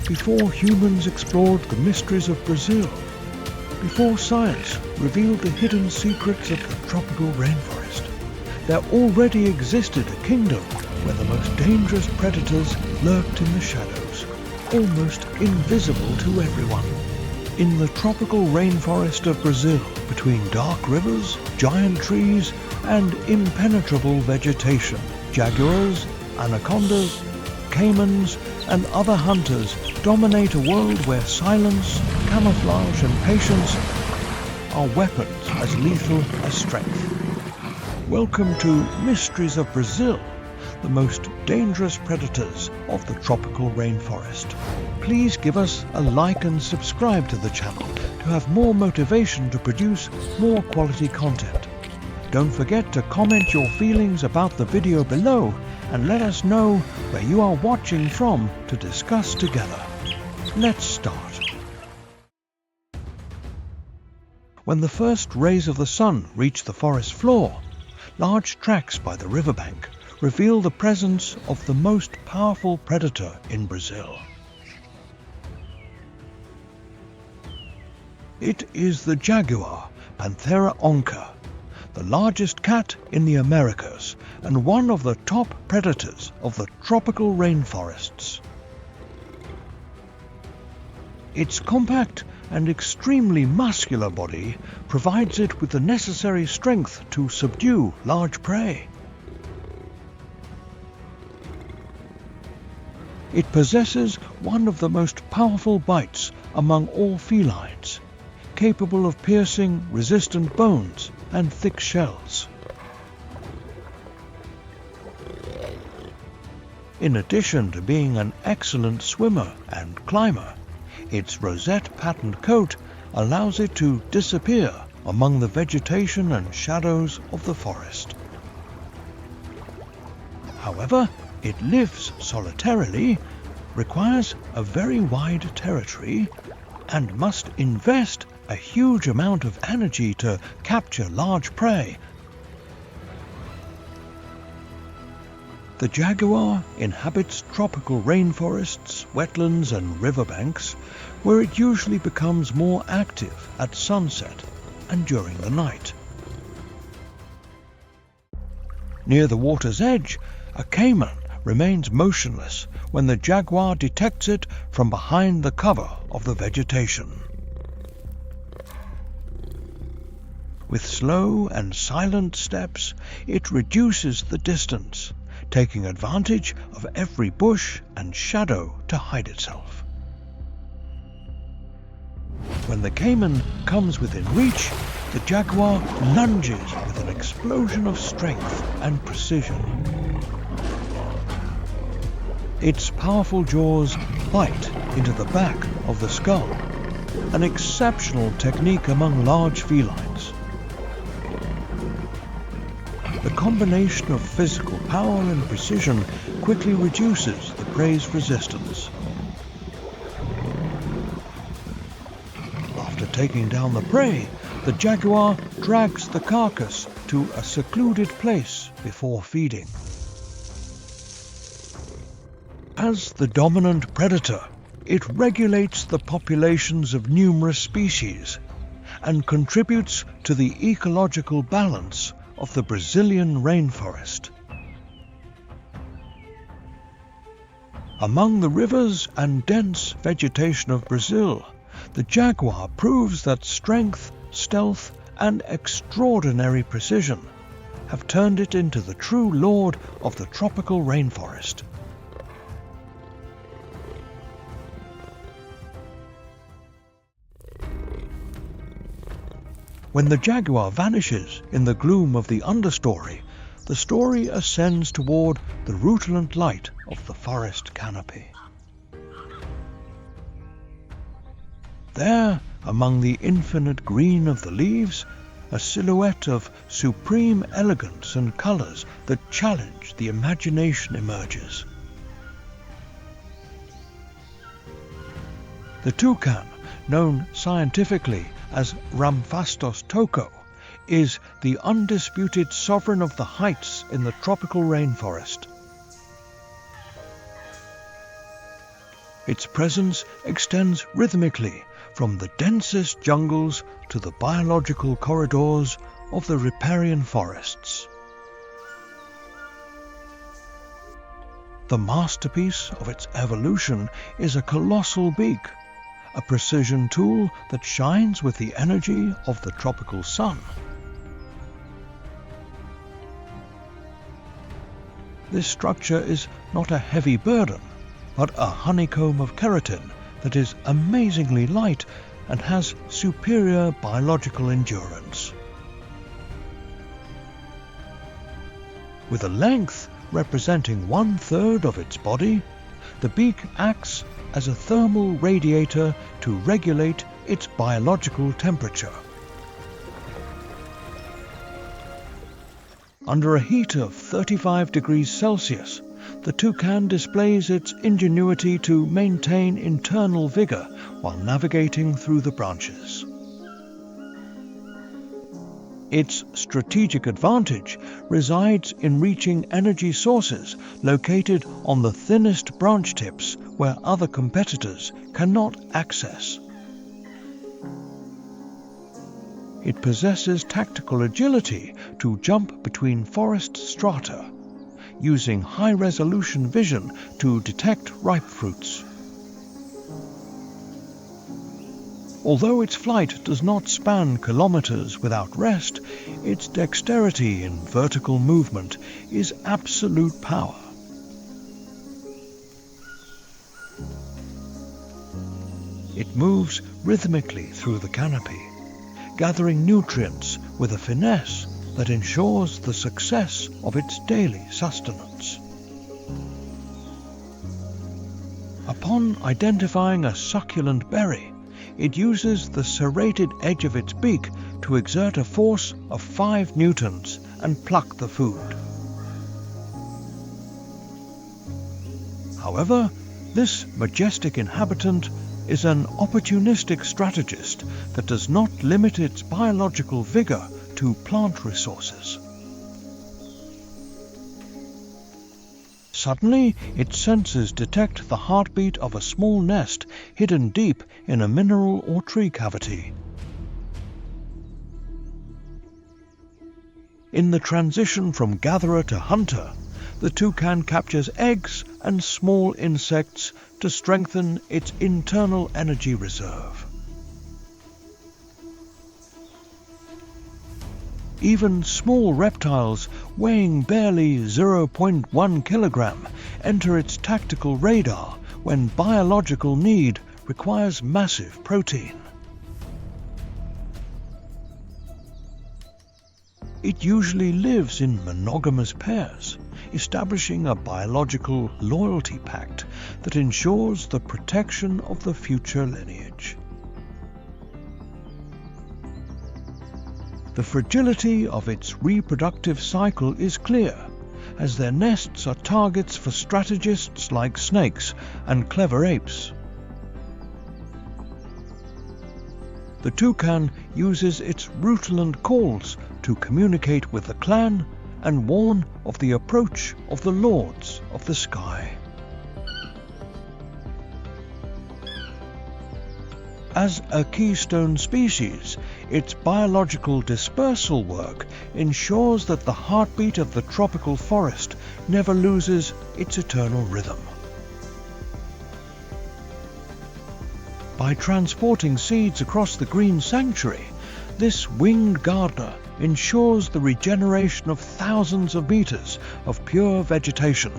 before humans explored the mysteries of Brazil, before science revealed the hidden secrets of the tropical rainforest, there already existed a kingdom where the most dangerous predators lurked in the shadows, almost invisible to everyone. In the tropical rainforest of Brazil, between dark rivers, giant trees, and impenetrable vegetation, jaguars, anacondas, caimans, and other hunters dominate a world where silence, camouflage, and patience are weapons as lethal as strength. Welcome to Mysteries of Brazil, the most dangerous predators of the tropical rainforest. Please give us a like and subscribe to the channel to have more motivation to produce more quality content. Don't forget to comment your feelings about the video below and let us know where you are watching from to discuss together. Let's start. When the first rays of the sun reach the forest floor, large tracks by the riverbank reveal the presence of the most powerful predator in Brazil. It is the jaguar, Panthera onca, the largest cat in the Americas and one of the top predators of the tropical rainforests. Its compact and extremely muscular body provides it with the necessary strength to subdue large prey. It possesses one of the most powerful bites among all felines, capable of piercing resistant bones and thick shells. In addition to being an excellent swimmer and climber, its rosette-patterned coat allows it to disappear among the vegetation and shadows of the forest. However, it lives solitarily, requires a very wide territory, and must invest a huge amount of energy to capture large prey. The jaguar inhabits tropical rainforests, wetlands, and riverbanks, where it usually becomes more active at sunset and during the night. Near the water's edge, a caiman remains motionless when the jaguar detects it from behind the cover of the vegetation. With slow and silent steps, it reduces the distance, taking advantage of every bush and shadow to hide itself. When the caiman comes within reach, the jaguar lunges with an explosion of strength and precision. Its powerful jaws bite into the back of the skull, an exceptional technique among large felines. The combination of physical power and precision quickly reduces the prey's resistance. After taking down the prey, the jaguar drags the carcass to a secluded place before feeding. As the dominant predator, it regulates the populations of numerous species and contributes to the ecological balance of the Brazilian rainforest. Among the rivers and dense vegetation of Brazil, the jaguar proves that strength, stealth, and extraordinary precision have turned it into the true lord of the tropical rainforest. When the jaguar vanishes in the gloom of the understory, the story ascends toward the rutilant light of the forest canopy. There, among the infinite green of the leaves, a silhouette of supreme elegance and colors that challenge the imagination emerges. The toucan, known scientifically as Ramphastos toco, is the undisputed sovereign of the heights in the tropical rainforest. Its presence extends rhythmically from the densest jungles to the biological corridors of the riparian forests. The masterpiece of its evolution is a colossal beak, a precision tool that shines with the energy of the tropical sun. This structure is not a heavy burden, but a honeycomb of keratin that is amazingly light and has superior biological endurance. With a length representing 1/3 of its body, the beak acts as a thermal radiator to regulate its biological temperature. Under a heat of 35 degrees Celsius, the toucan displays its ingenuity to maintain internal vigor while navigating through the branches. Its strategic advantage resides in reaching energy sources located on the thinnest branch tips where other competitors cannot access. It possesses tactical agility to jump between forest strata, using high-resolution vision to detect ripe fruits. Although its flight does not span kilometers without rest, its dexterity in vertical movement is absolute power. It moves rhythmically through the canopy, gathering nutrients with a finesse that ensures the success of its daily sustenance. Upon identifying a succulent berry, it uses the serrated edge of its beak to exert a force of 5 newtons and pluck the food. However, this majestic inhabitant is an opportunistic strategist that does not limit its biological vigor to plant resources. Suddenly, its senses detect the heartbeat of a small nest hidden deep in a mineral or tree cavity. In the transition from gatherer to hunter, the toucan captures eggs and small insects to strengthen its internal energy reserve. Even small reptiles weighing barely 0.1 kilogram enter its tactical radar when biological need requires massive protein. It usually lives in monogamous pairs, establishing a biological loyalty pact that ensures the protection of the future lineage. The fragility of its reproductive cycle is clear, as their nests are targets for strategists like snakes and clever apes. The toucan uses its rutilant calls to communicate with the clan and warn of the approach of the lords of the sky. As a keystone species, its biological dispersal work ensures that the heartbeat of the tropical forest never loses its eternal rhythm. By transporting seeds across the green sanctuary, this winged gardener ensures the regeneration of thousands of meters of pure vegetation.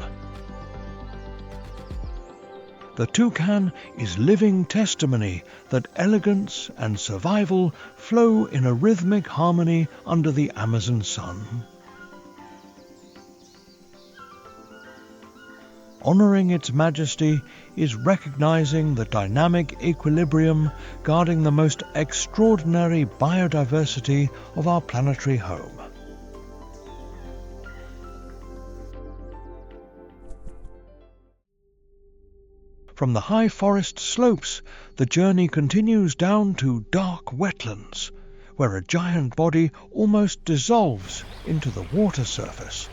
The toucan is living testimony that elegance and survival flow in a rhythmic harmony under the Amazon sun. Honoring its majesty is recognizing the dynamic equilibrium guarding the most extraordinary biodiversity of our planetary home. From the high forest slopes, the journey continues down to dark wetlands, where a giant body almost dissolves into the water surface.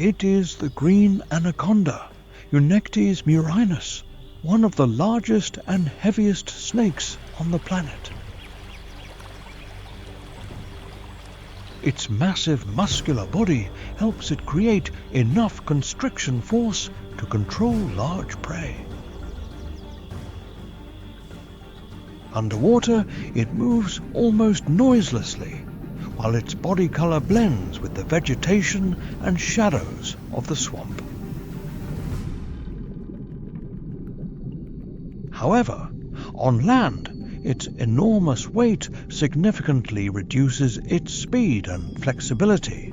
It is the green anaconda, Eunectes murinus, one of the largest and heaviest snakes on the planet. Its massive muscular body helps it create enough constriction force to control large prey. Underwater, it moves almost noiselessly, while its body color blends with the vegetation and shadows of the swamp. However, on land, its enormous weight significantly reduces its speed and flexibility.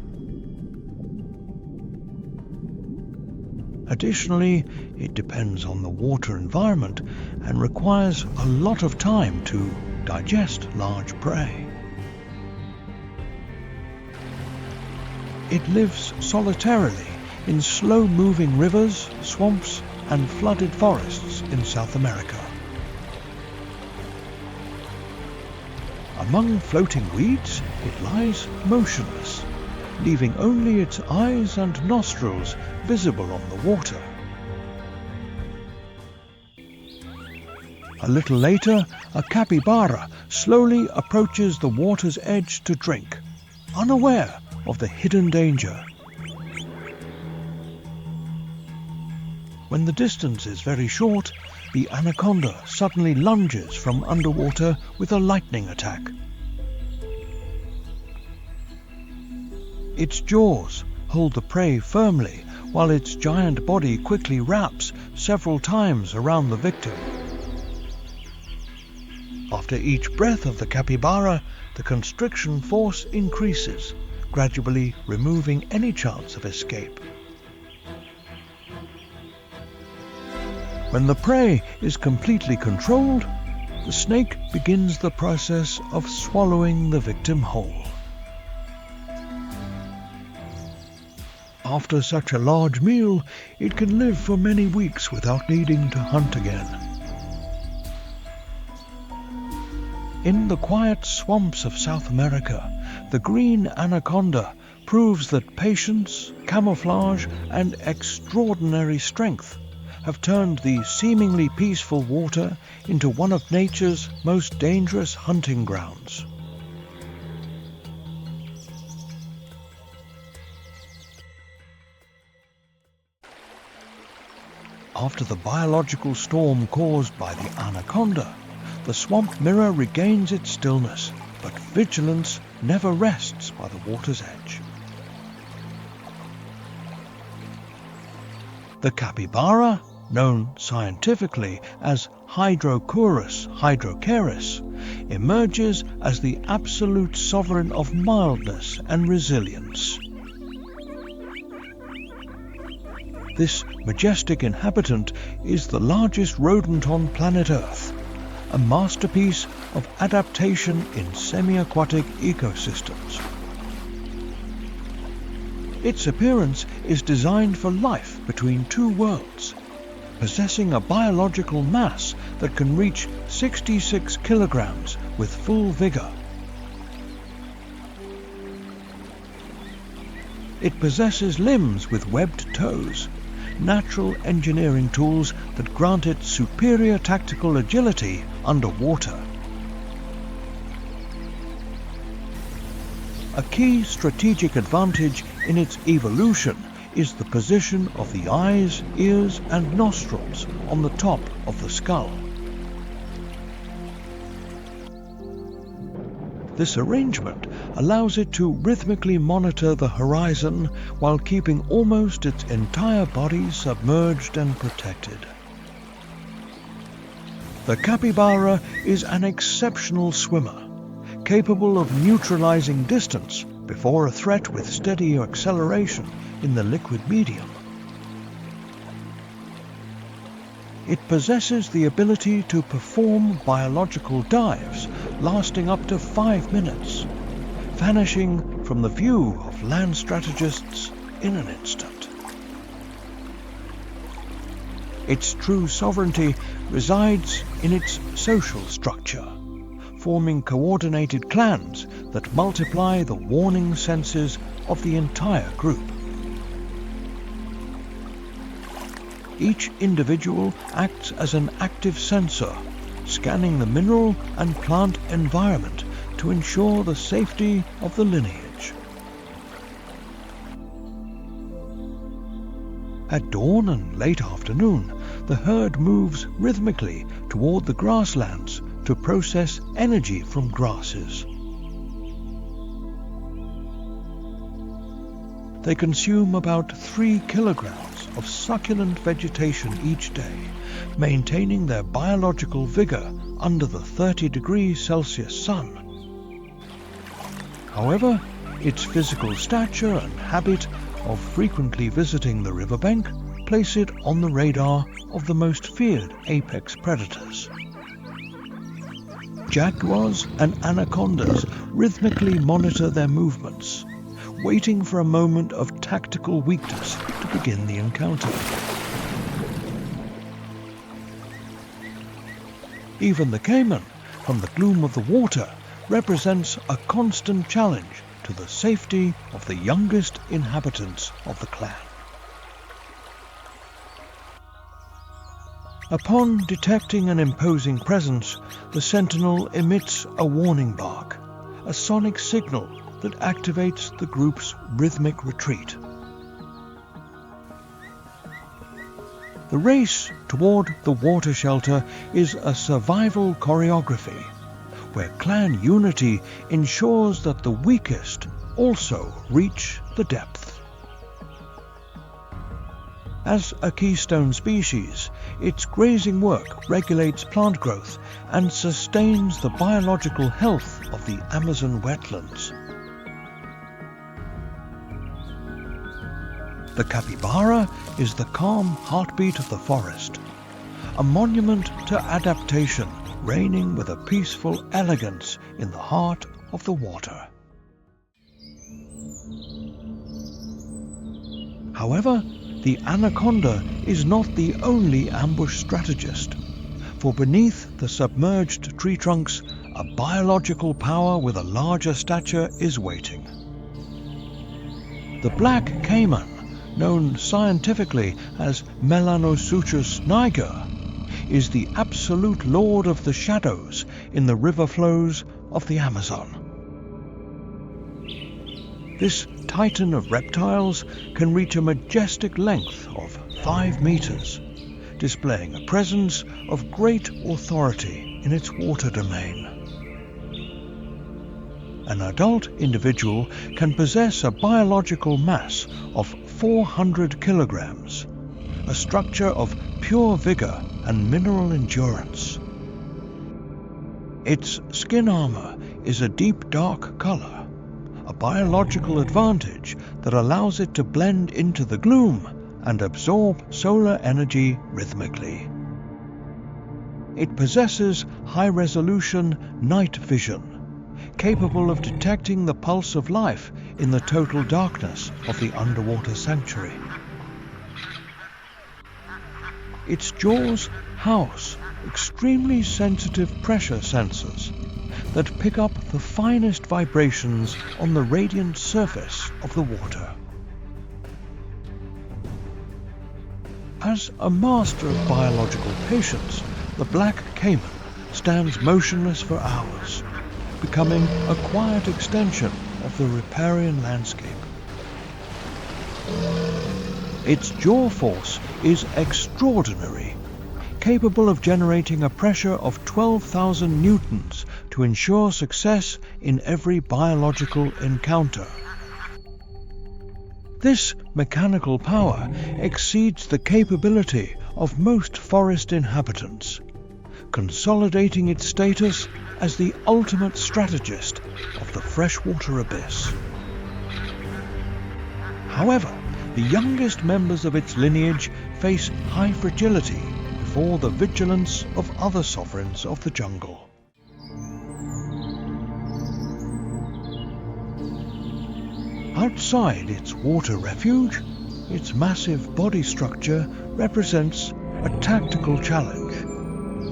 Additionally, it depends on the water environment and requires a lot of time to digest large prey. It lives solitarily in slow-moving rivers, swamps, and flooded forests in South America. Among floating weeds, it lies motionless, leaving only its eyes and nostrils visible on the water. A little later, a capybara slowly approaches the water's edge to drink, unaware of the hidden danger. When the distance is very short, the anaconda suddenly lunges from underwater with a lightning attack. Its jaws hold the prey firmly, while its giant body quickly wraps several times around the victim. After each breath of the capybara, the constriction force increases, gradually removing any chance of escape. When the prey is completely controlled, the snake begins the process of swallowing the victim whole. After such a large meal, it can live for many weeks without needing to hunt again. In the quiet swamps of South America, the green anaconda proves that patience, camouflage, and extraordinary strength have turned the seemingly peaceful water into one of nature's most dangerous hunting grounds. After the biological storm caused by the anaconda, the swamp mirror regains its stillness, but vigilance never rests by the water's edge. The capybara, known scientifically as Hydrochurus hydrocharis, emerges as the absolute sovereign of mildness and resilience. This majestic inhabitant is the largest rodent on planet Earth, a masterpiece of adaptation in semi-aquatic ecosystems. Its appearance is designed for life between two worlds, possessing a biological mass that can reach 66 kilograms with full vigor. It possesses limbs with webbed toes, natural engineering tools that grant it superior tactical agility underwater. A key strategic advantage in its evolution is the position of the eyes, ears, and nostrils on the top of the skull. This arrangement allows it to rhythmically monitor the horizon while keeping almost its entire body submerged and protected. The capybara is an exceptional swimmer, capable of neutralizing distance before a threat with steady acceleration in the liquid medium. It possesses the ability to perform biological dives lasting up to 5 minutes, vanishing from the view of land strategists in an instant. Its true sovereignty resides in its social structure, forming coordinated clans that multiply the warning senses of the entire group. Each individual acts as an active sensor, scanning the mineral and plant environment to ensure the safety of the lineage. At dawn and late afternoon, the herd moves rhythmically toward the grasslands to process energy from grasses. They consume about 3 kilograms of succulent vegetation each day, maintaining their biological vigor under the 30°C sun. However, its physical stature and habit of frequently visiting the riverbank place it on the radar of the most feared apex predators. Jaguars and anacondas rhythmically monitor their movements, waiting for a moment of tactical weakness to begin the encounter. Even the caiman, from the gloom of the water, represents a constant challenge to the safety of the youngest inhabitants of the clan. Upon detecting an imposing presence, the sentinel emits a warning bark, a sonic signal that activates the group's rhythmic retreat. The race toward the water shelter is a survival choreography, where clan unity ensures that the weakest also reach the depth. As a keystone species, its grazing work regulates plant growth and sustains the biological health of the Amazon wetlands. The capybara is the calm heartbeat of the forest, a monument to adaptation, reigning with a peaceful elegance in the heart of the water. However, the anaconda is not the only ambush strategist, for beneath the submerged tree trunks, a biological power with a larger stature is waiting. The black caiman, known scientifically as Melanosuchus niger, is the absolute lord of the shadows in the river flows of the Amazon. This titan of reptiles can reach a majestic length of 5 meters, displaying a presence of great authority in its water domain. An adult individual can possess a biological mass of 400 kilograms, a structure of pure vigor and mineral endurance. Its skin armor is a deep dark color, a biological advantage that allows it to blend into the gloom and absorb solar energy rhythmically. It possesses high-resolution night vision, capable of detecting the pulse of life in the total darkness of the underwater sanctuary. Its jaws house extremely sensitive pressure sensors that pick up the finest vibrations on the radiant surface of the water. As a master of biological patience, the black caiman stands motionless for hours, becoming a quiet extension of the riparian landscape. Its jaw force is extraordinary, capable of generating a pressure of 12,000 newtons to ensure success in every biological encounter. This mechanical power exceeds the capability of most forest inhabitants, consolidating its status as the ultimate strategist of the freshwater abyss. However, the youngest members of its lineage face high fragility before the vigilance of other sovereigns of the jungle. Outside its water refuge, its massive body structure represents a tactical challenge,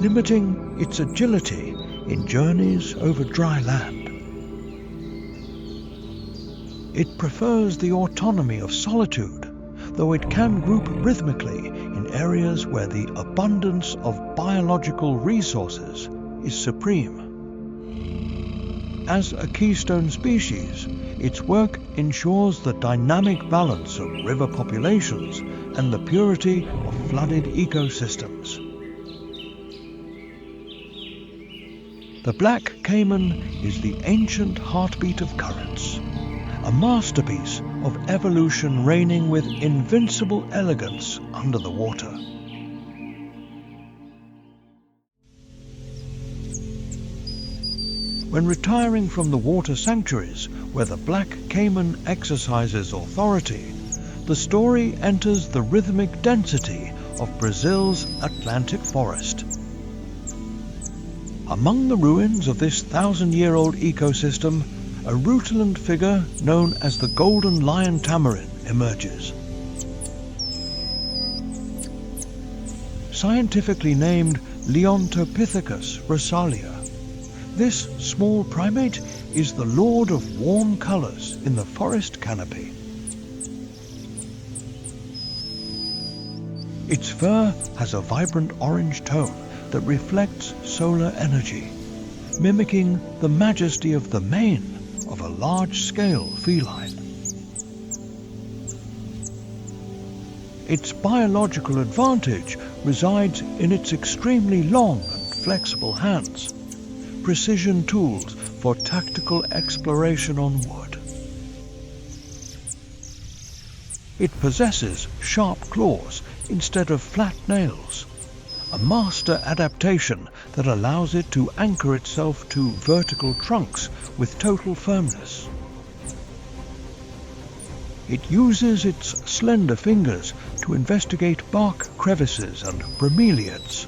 limiting its agility in journeys over dry land. It prefers the autonomy of solitude, though it can group rhythmically in in areas where the abundance of biological resources is supreme. As a keystone species, its work ensures the dynamic balance of river populations and the purity of flooded ecosystems. The black caiman is the ancient heartbeat of currents, a masterpiece of evolution reigning with invincible elegance under the water. When retiring from the water sanctuaries where the black caiman exercises authority, the story enters the rhythmic density of Brazil's Atlantic forest. Among the ruins of this 1,000-year-old ecosystem, a rutilant figure known as the golden lion tamarin emerges. Scientifically named Leontopithecus rosalia, this small primate is the lord of warm colors in the forest canopy. Its fur has a vibrant orange tone that reflects solar energy, mimicking the majesty of the mane of a large-scale feline. Its biological advantage resides in its extremely long and flexible hands, precision tools for tactical exploration on wood. It possesses sharp claws instead of flat nails, a master adaptation that allows it to anchor itself to vertical trunks with total firmness. It uses its slender fingers to investigate bark crevices and bromeliads,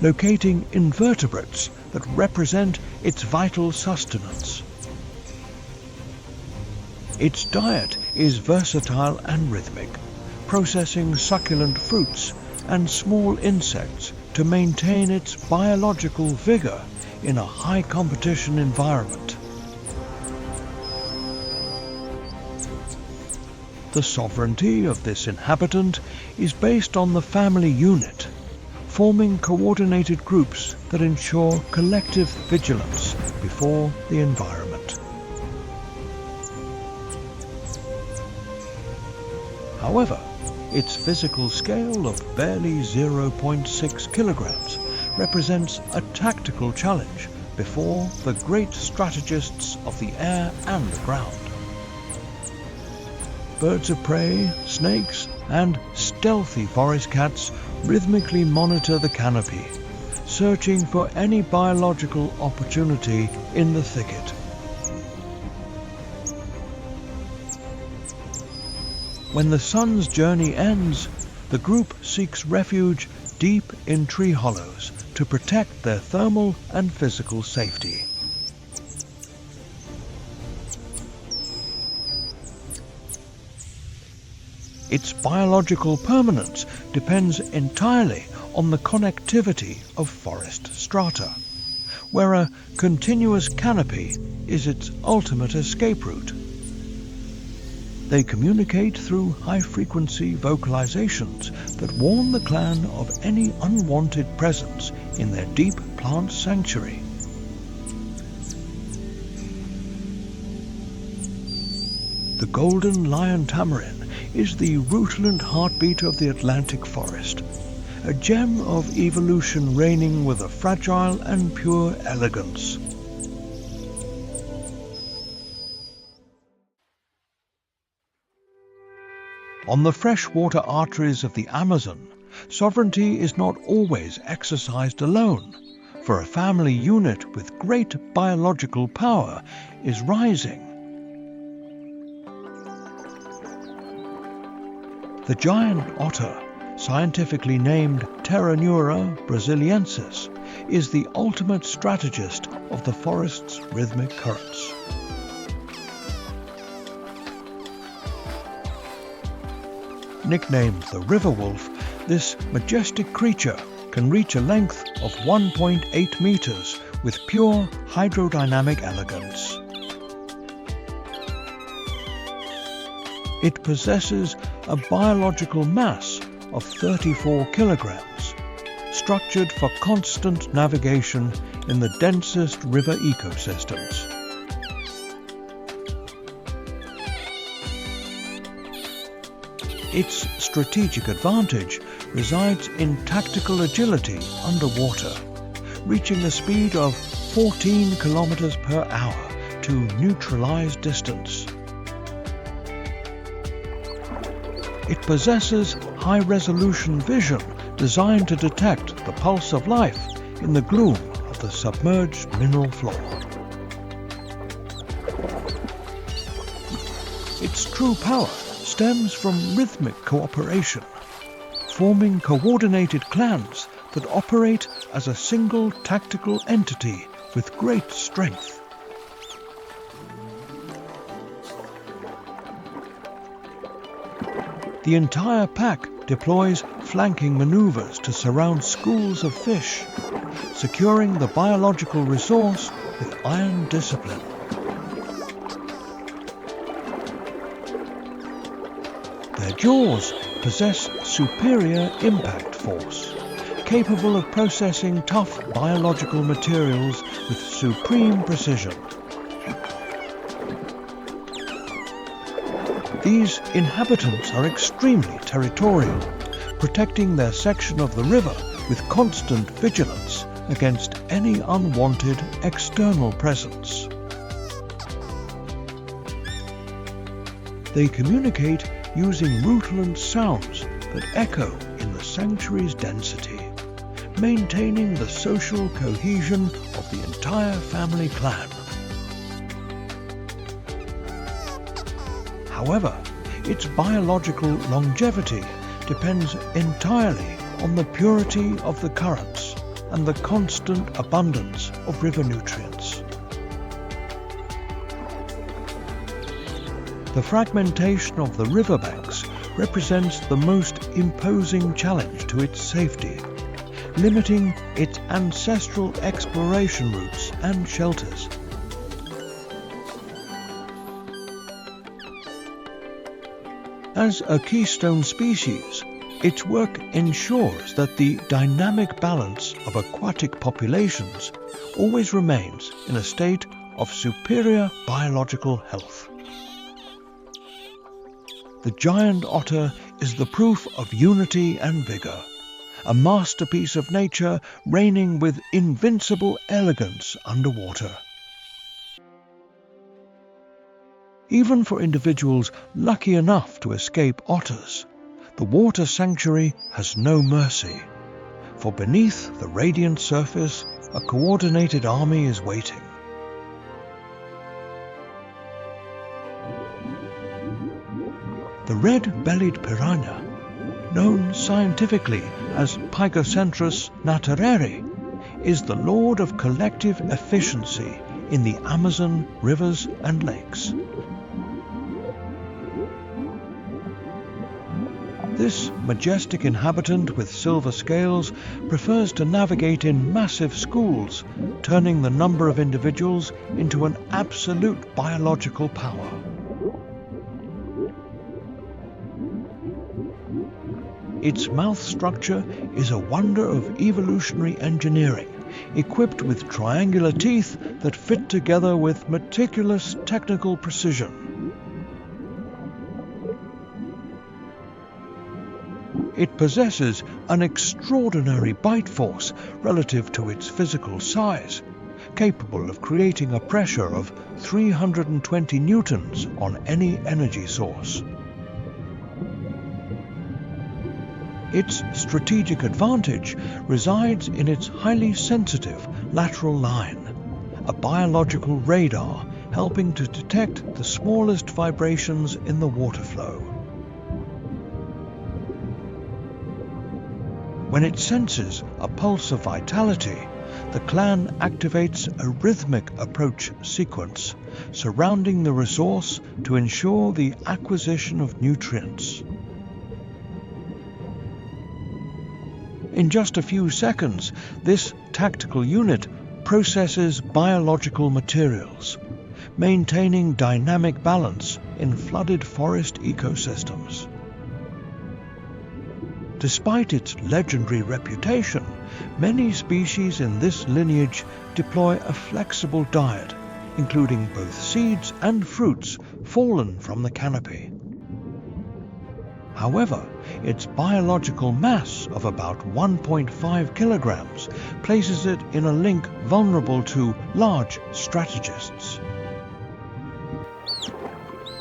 locating invertebrates that represent its vital sustenance. Its diet is versatile and rhythmic, processing succulent fruits and small insects to maintain its biological vigor in a high-competition environment. The sovereignty of this inhabitant is based on the family unit, forming coordinated groups that ensure collective vigilance before the environment. However, its physical scale of barely 0.6 kilograms represents a tactical challenge before the great strategists of the air and the ground. Birds of prey, snakes, and stealthy forest cats rhythmically monitor the canopy, searching for any biological opportunity in the thicket. When the sun's journey ends, the group seeks refuge deep in tree hollows to protect their thermal and physical safety. Its biological permanence depends entirely on the connectivity of forest strata, where a continuous canopy is its ultimate escape route. They communicate through high-frequency vocalizations that warn the clan of any unwanted presence in their deep plant sanctuary. The golden lion tamarin is the rutilant heartbeat of the Atlantic forest, a gem of evolution reigning with a fragile and pure elegance. On the freshwater arteries of the Amazon, sovereignty is not always exercised alone, for a family unit with great biological power is rising. The giant otter, scientifically named Pteronura brasiliensis, is the ultimate strategist of the forest's rhythmic currents. Nicknamed the river wolf, this majestic creature can reach a length of 1.8 meters with pure hydrodynamic elegance. It possesses a biological mass of 34 kilograms, structured for constant navigation in the densest river ecosystems. Its strategic advantage resides in tactical agility underwater, reaching a speed of 14 kilometers per hour to neutralize distance. It possesses high-resolution vision designed to detect the pulse of life in the gloom of the submerged mineral floor. Its true power stems from rhythmic cooperation, forming coordinated clans that operate as a single tactical entity with great strength. The entire pack deploys flanking maneuvers to surround schools of fish, securing the biological resource with iron discipline. Their jaws possess superior impact force, capable of processing tough biological materials with supreme precision. These inhabitants are extremely territorial, protecting their section of the river with constant vigilance against any unwanted external presence. They communicate using rutilant sounds that echo in the sanctuary's density, maintaining the social cohesion of the entire family clan. However, its biological longevity depends entirely on the purity of the currents and the constant abundance of river nutrients. The fragmentation of the riverbanks represents the most imposing challenge to its safety, limiting its ancestral exploration routes and shelters. As a keystone species, its work ensures that the dynamic balance of aquatic populations always remains in a state of superior biological health. The giant otter is the proof of unity and vigor, a masterpiece of nature reigning with invincible elegance underwater. Even for individuals lucky enough to escape otters, the water sanctuary has no mercy, for beneath the radiant surface, a coordinated army is waiting. The red-bellied piranha, known scientifically as Pygocentrus natureri, is the lord of collective efficiency in the Amazon rivers and lakes. This majestic inhabitant with silver scales prefers to navigate in massive schools, turning the number of individuals into an absolute biological power. Its mouth structure is a wonder of evolutionary engineering, equipped with triangular teeth that fit together with meticulous technical precision. It possesses an extraordinary bite force relative to its physical size, capable of creating a pressure of 320 newtons on any energy source. Its strategic advantage resides in its highly sensitive lateral line, a biological radar helping to detect the smallest vibrations in the water flow. When it senses a pulse of vitality, the clan activates a rhythmic approach sequence surrounding the resource to ensure the acquisition of nutrients. In just a few seconds, this tactical unit processes biological materials, maintaining dynamic balance in flooded forest ecosystems. Despite its legendary reputation, many species in this lineage deploy a flexible diet, including both seeds and fruits fallen from the canopy. However, its biological mass of about 1.5 kilograms places it in a link vulnerable to large strategists.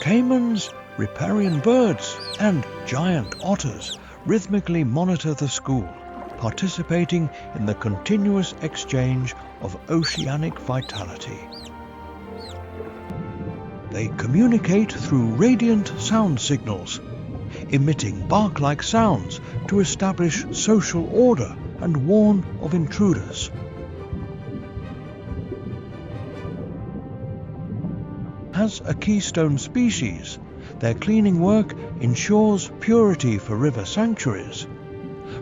Caimans, riparian birds, and giant otters rhythmically monitor the school, participating in the continuous exchange of oceanic vitality. They communicate through radiant sound signals, emitting bark-like sounds to establish social order and warn of intruders. As a keystone species, their cleaning work ensures purity for river sanctuaries,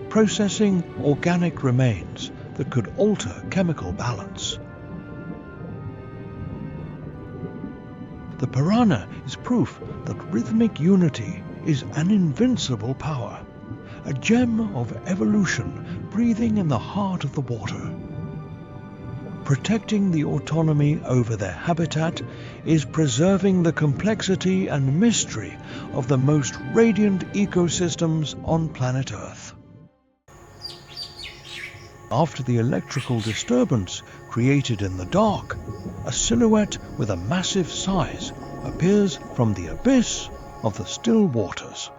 processing organic remains that could alter chemical balance. The piranha is proof that rhythmic unity is an invincible power, a gem of evolution breathing in the heart of the water. Protecting the autonomy over their habitat is preserving the complexity and mystery of the most radiant ecosystems on planet Earth. After the electrical disturbance created in the dark, a silhouette with a massive size appears from the abyss of the still waters.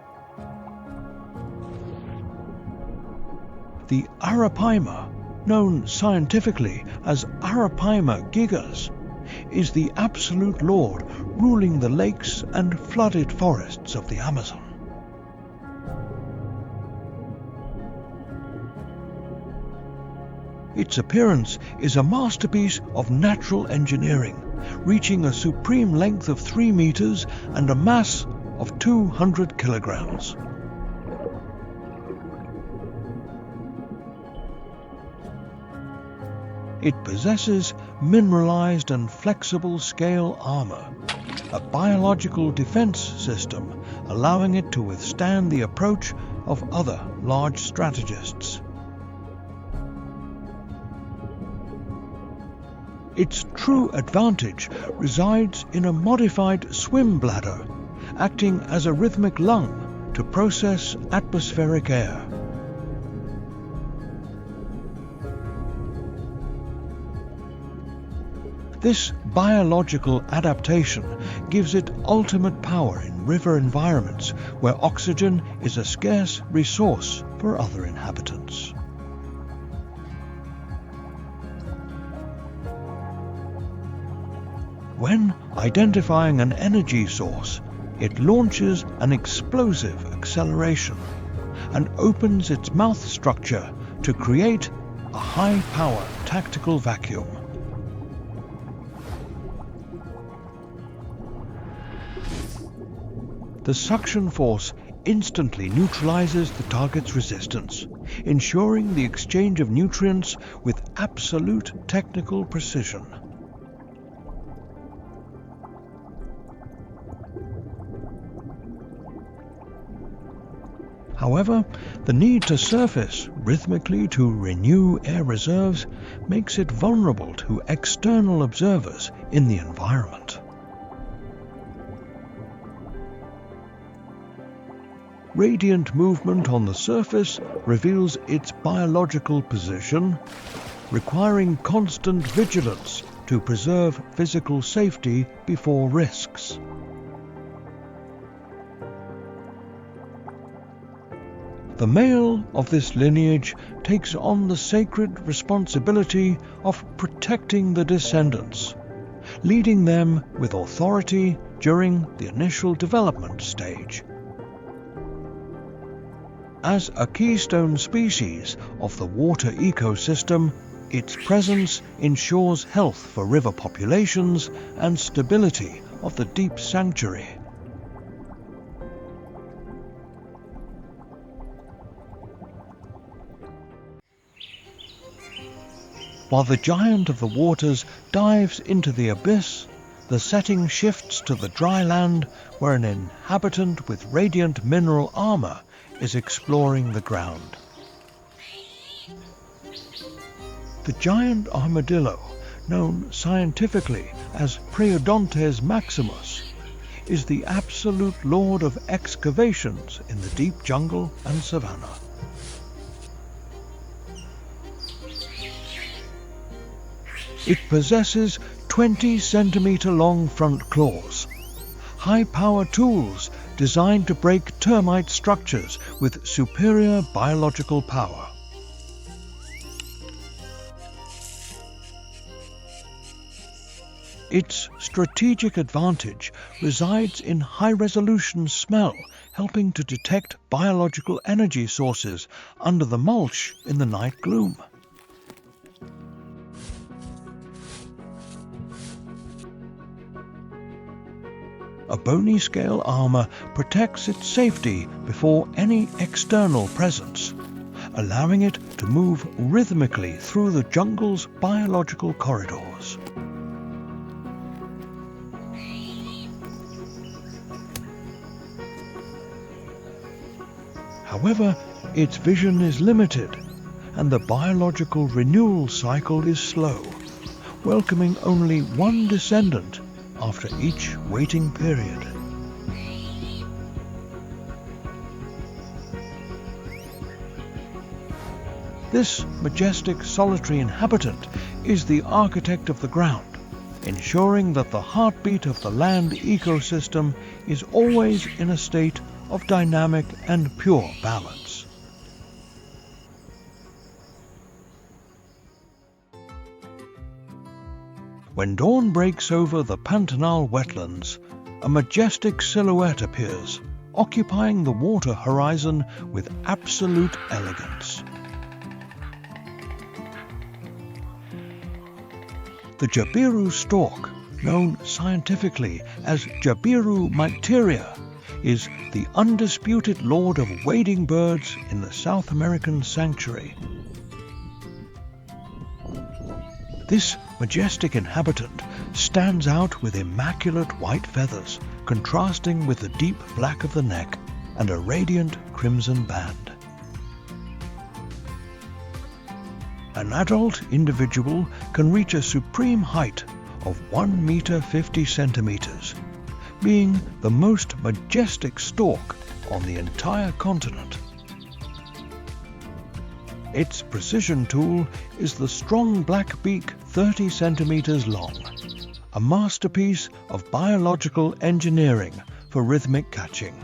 The arapaima, known scientifically as Arapaima gigas, is the absolute lord ruling the lakes and flooded forests of the Amazon. Its appearance is a masterpiece of natural engineering, reaching a supreme length of 3 meters and a mass of 200 kilograms. It possesses mineralized and flexible scale armor, a biological defense system allowing it to withstand the approach of other large strategists. Its true advantage resides in a modified swim bladder, acting as a rhythmic lung to process atmospheric air. This biological adaptation gives it ultimate power in river environments where oxygen is a scarce resource for other inhabitants. When identifying an energy source, it launches an explosive acceleration and opens its mouth structure to create a high-power tactical vacuum. The suction force instantly neutralizes the target's resistance, ensuring the exchange of nutrients with absolute technical precision. However, the need to surface rhythmically to renew air reserves makes it vulnerable to external observers in the environment. Radiant movement on the surface reveals its biological position, requiring constant vigilance to preserve physical safety before risks. The male of this lineage takes on the sacred responsibility of protecting the descendants, leading them with authority during the initial development stage. As a keystone species of the water ecosystem, its presence ensures health for river populations and stability of the deep sanctuary. While the giant of the waters dives into the abyss, the setting shifts to the dry land where an inhabitant with radiant mineral armor is exploring the ground. The giant armadillo, known scientifically as Priodontes maximus, is the absolute lord of excavations in the deep jungle and savanna. It possesses 20-centimeter-long front claws, high-power tools designed to break termite structures with superior biological power. Its strategic advantage resides in high-resolution smell, helping to detect biological energy sources under the mulch in the night gloom. A bony scale armor protects its safety before any external presence, allowing it to move rhythmically through the jungle's biological corridors. However, its vision is limited, and the biological renewal cycle is slow, welcoming only one descendant after each waiting period. This majestic solitary inhabitant is the architect of the ground, ensuring that the heartbeat of the land ecosystem is always in a state of dynamic and pure balance. When dawn breaks over the Pantanal wetlands, a majestic silhouette appears, occupying the water horizon with absolute elegance. The Jabiru stork, known scientifically as Jabiru mycteria, is the undisputed lord of wading birds in the South American sanctuary. This majestic inhabitant stands out with immaculate white feathers, contrasting with the deep black of the neck and a radiant crimson band. An adult individual can reach a supreme height of 1 meter 50 centimeters, being the most majestic stork on the entire continent. Its precision tool is the strong black beak 30 centimeters long, a masterpiece of biological engineering for rhythmic catching.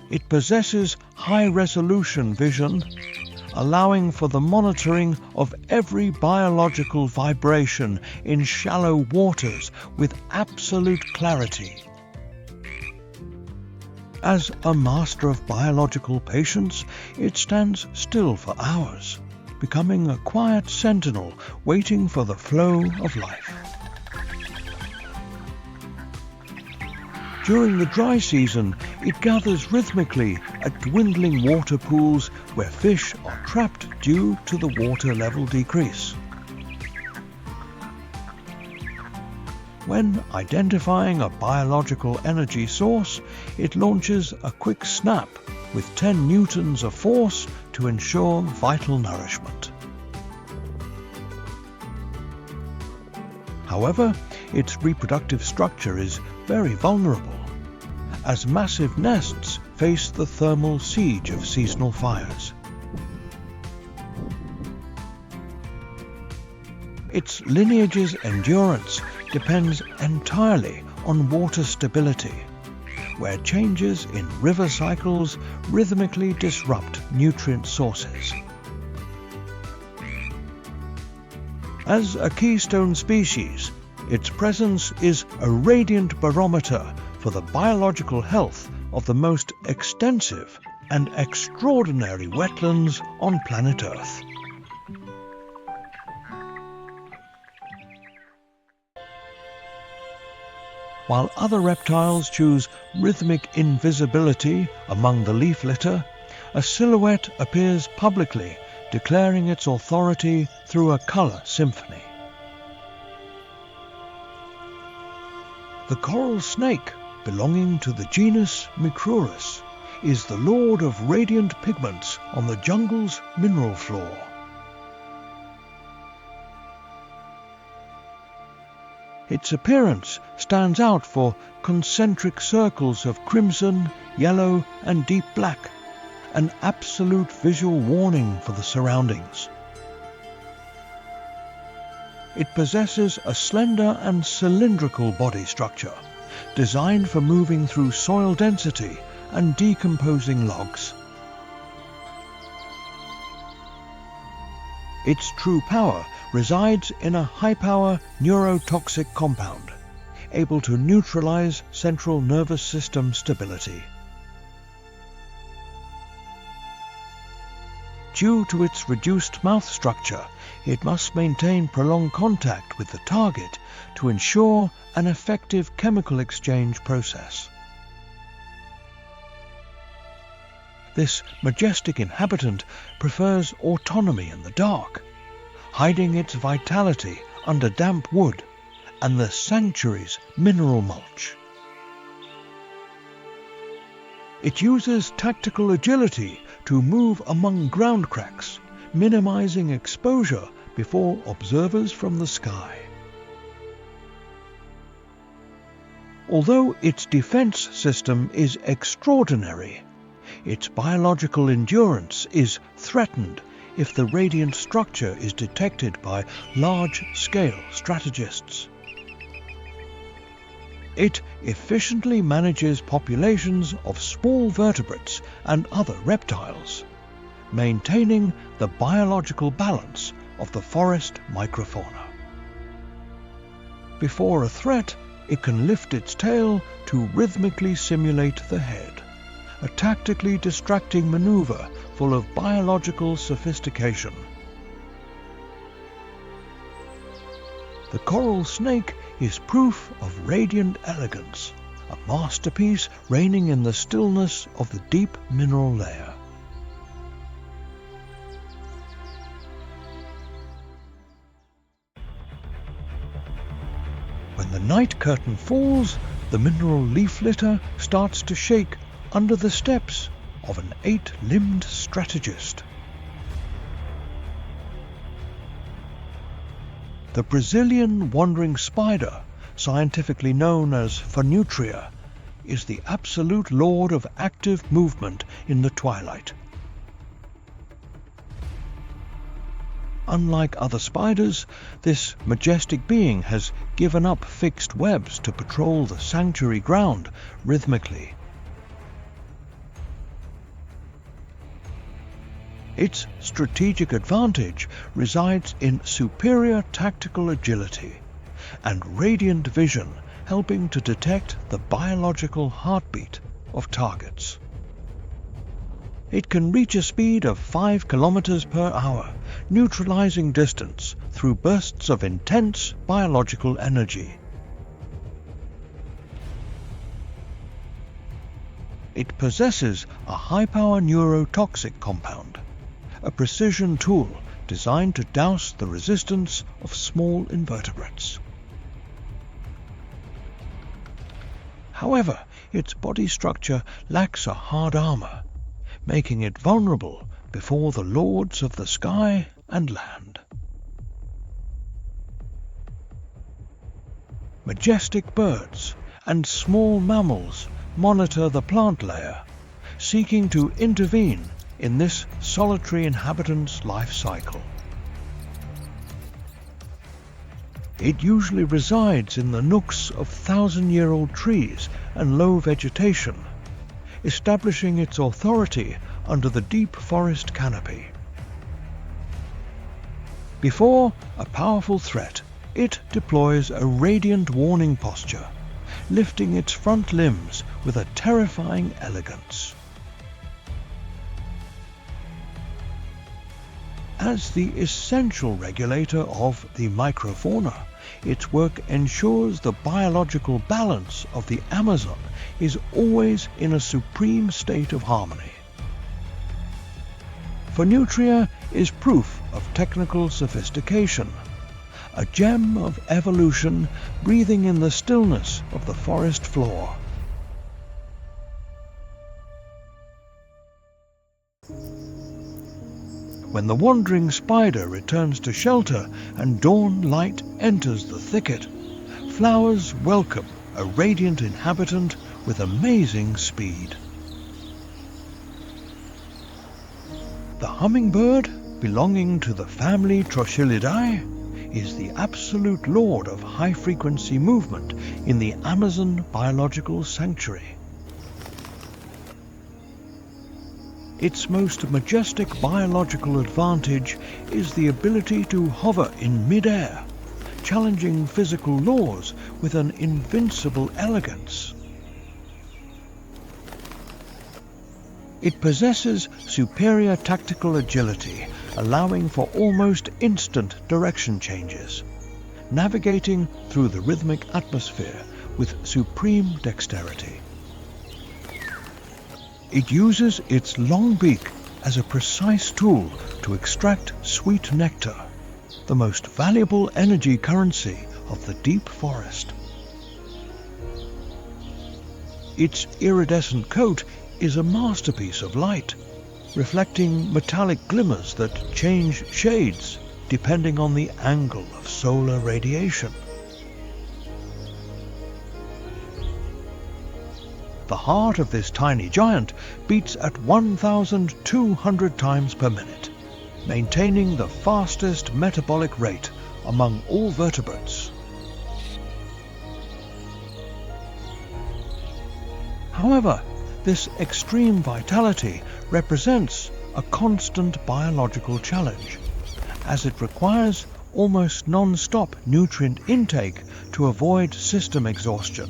It possesses high-resolution vision, allowing for the monitoring of every biological vibration in shallow waters with absolute clarity. As a master of biological patience, it stands still for hours, becoming a quiet sentinel waiting for the flow of life. During the dry season, it gathers rhythmically at dwindling water pools where fish are trapped due to the water level decrease. When identifying a biological energy source, it launches a quick snap with 10 newtons of force to ensure vital nourishment. However, its reproductive structure is very vulnerable, as massive nests face the thermal siege of seasonal fires. Its lineage's endurance depends entirely on water stability, where changes in river cycles rhythmically disrupt nutrient sources. As a keystone species, its presence is a radiant barometer for the biological health of the most extensive and extraordinary wetlands on planet Earth. While other reptiles choose rhythmic invisibility among the leaf litter, a silhouette appears publicly, declaring its authority through a color symphony. The coral snake, belonging to the genus Micrurus, is the lord of radiant pigments on the jungle's mineral floor. Its appearance stands out for concentric circles of crimson, yellow and deep black, an absolute visual warning for the surroundings. It possesses a slender and cylindrical body structure, designed for moving through soil density and decomposing logs. Its true power resides in a high-power neurotoxic compound, able to neutralize central nervous system stability. Due to its reduced mouth structure, it must maintain prolonged contact with the target to ensure an effective chemical exchange process. This majestic inhabitant prefers autonomy in the dark, hiding its vitality under damp wood and the sanctuary's mineral mulch. It uses tactical agility to move among ground cracks, minimizing exposure before observers from the sky. Although its defense system is extraordinary, its biological endurance is threatened if the radiant structure is detected by large-scale strategists. It efficiently manages populations of small vertebrates and other reptiles, maintaining the biological balance of the forest microfauna. Before a threat, it can lift its tail to rhythmically simulate the head, a tactically distracting maneuver full of biological sophistication. The coral snake is proof of radiant elegance, a masterpiece reigning in the stillness of the deep mineral layer. When the night curtain falls, the mineral leaf litter starts to shake under the steps of an 8-limbed strategist. The Brazilian wandering spider, scientifically known as Phanutria, is the absolute lord of active movement in the twilight. Unlike other spiders, this majestic being has given up fixed webs to patrol the sanctuary ground rhythmically. Its strategic advantage resides in superior tactical agility and radiant vision, helping to detect the biological heartbeat of targets. It can reach a speed of 5 kilometers per hour, neutralizing distance through bursts of intense biological energy. It possesses a high-power neurotoxic compound, a precision tool designed to douse the resistance of small invertebrates. However, its body structure lacks a hard armor, making it vulnerable before the lords of the sky and land. Majestic birds and small mammals monitor the plant layer, seeking to intervene in this solitary inhabitant's life cycle. It usually resides in the nooks of 1,000-year-old trees and low vegetation, establishing its authority under the deep forest canopy. Before a powerful threat, it deploys a radiant warning posture, lifting its front limbs with a terrifying elegance. As the essential regulator of the microfauna, its work ensures the biological balance of the Amazon is always in a supreme state of harmony. Phanutria is proof of technical sophistication, a gem of evolution breathing in the stillness of the forest floor. When the wandering spider returns to shelter and dawn light enters the thicket, flowers welcome a radiant inhabitant with amazing speed. The hummingbird, belonging to the family Trochilidae, is the absolute lord of high-frequency movement in the Amazon Biological Sanctuary. Its most majestic biological advantage is the ability to hover in mid-air, challenging physical laws with an invincible elegance. It possesses superior tactical agility, allowing for almost instant direction changes, navigating through the rhythmic atmosphere with supreme dexterity. It uses its long beak as a precise tool to extract sweet nectar, the most valuable energy currency of the deep forest. Its iridescent coat is a masterpiece of light, reflecting metallic glimmers that change shades depending on the angle of solar radiation. The heart of this tiny giant beats at 1,200 times per minute, maintaining the fastest metabolic rate among all vertebrates. However, this extreme vitality represents a constant biological challenge, as it requires almost non-stop nutrient intake to avoid system exhaustion.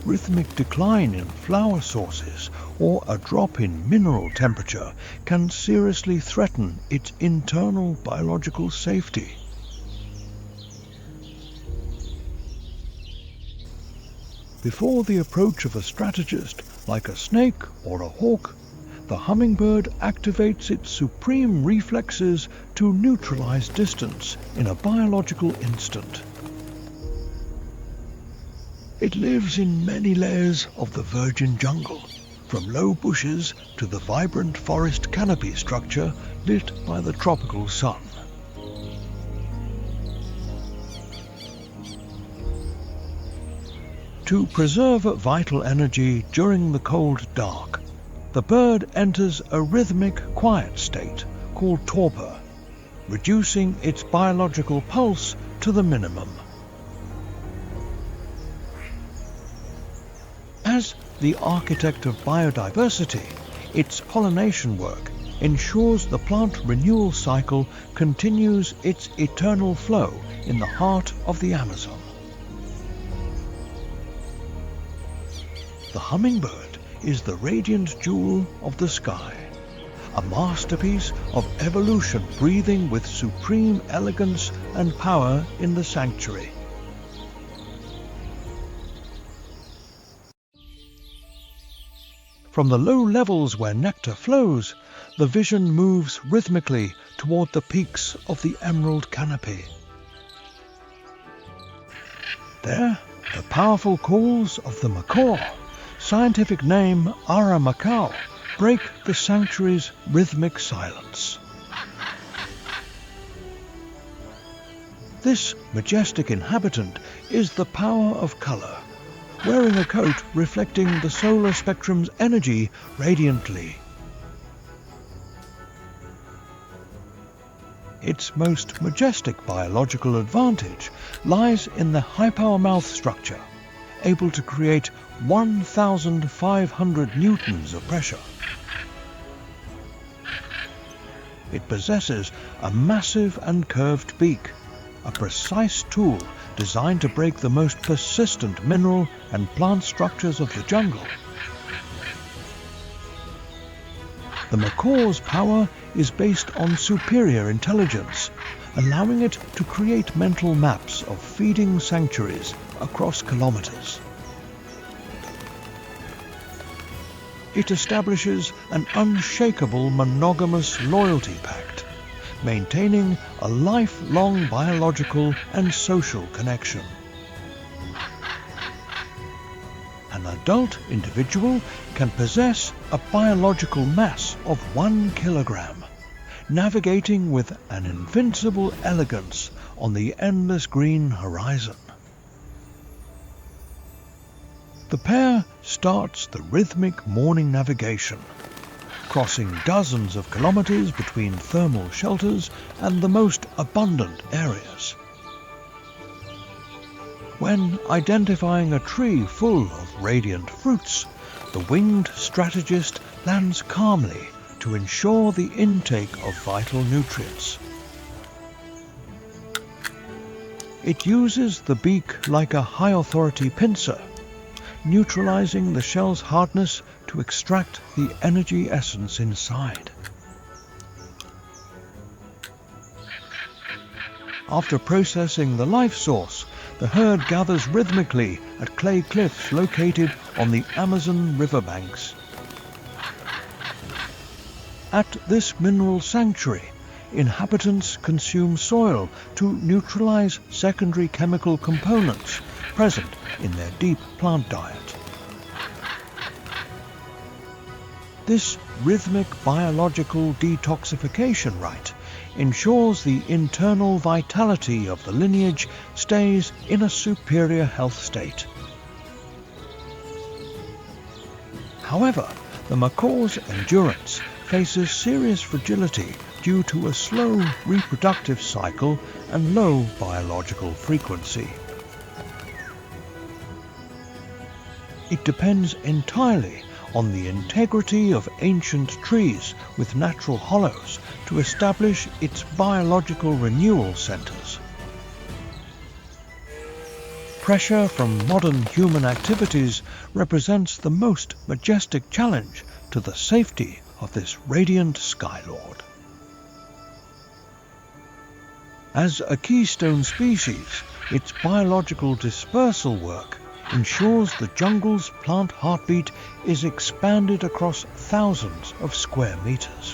Rhythmic decline in flower sources or a drop in mineral temperature can seriously threaten its internal biological safety. Before the approach of a strategist like a snake or a hawk, the hummingbird activates its supreme reflexes to neutralize distance in a biological instant. It lives in many layers of the virgin jungle, from low bushes to the vibrant forest canopy structure lit by the tropical sun. To preserve vital energy during the cold dark, the bird enters a rhythmic quiet state called torpor, reducing its biological pulse to the minimum. As the architect of biodiversity, its pollination work ensures the plant renewal cycle continues its eternal flow in the heart of the Amazon. The hummingbird is the radiant jewel of the sky, a masterpiece of evolution breathing with supreme elegance and power in the sanctuary. From the low levels where nectar flows, the vision moves rhythmically toward the peaks of the emerald canopy. There, the powerful calls of the macaw, scientific name Ara macau, break the sanctuary's rhythmic silence. This majestic inhabitant is the power of color, wearing a coat reflecting the solar spectrum's energy radiantly. Its most majestic biological advantage lies in the high-power mouth structure, able to create 1,500 newtons of pressure. It possesses a massive and curved beak, a precise tool designed to break the most persistent mineral and plant structures of the jungle. The macaw's power is based on superior intelligence, allowing it to create mental maps of feeding sanctuaries across kilometers. It establishes an unshakable monogamous loyalty pact, maintaining a lifelong biological and social connection. An adult individual can possess a biological mass of 1 kilogram, navigating with an invincible elegance on the endless green horizon. The pair starts the rhythmic morning navigation, crossing dozens of kilometers between thermal shelters and the most abundant areas. When identifying a tree full of radiant fruits, the winged strategist lands calmly to ensure the intake of vital nutrients. It uses the beak like a high-authority pincer, neutralizing the shell's hardness to extract the energy essence inside. After processing the life source, the herd gathers rhythmically at clay cliffs located on the Amazon riverbanks. At this mineral sanctuary, inhabitants consume soil to neutralize secondary chemical components present in their deep plant diet. This rhythmic biological detoxification rite ensures the internal vitality of the lineage stays in a superior health state. However, the macaw's endurance faces serious fragility due to a slow reproductive cycle and low biological frequency. It depends entirely on the integrity of ancient trees with natural hollows to establish its biological renewal centers. Pressure from modern human activities represents the most majestic challenge to the safety of this radiant Skylord. As a keystone species, its biological dispersal work ensures the jungle's plant heartbeat is expanded across thousands of square meters.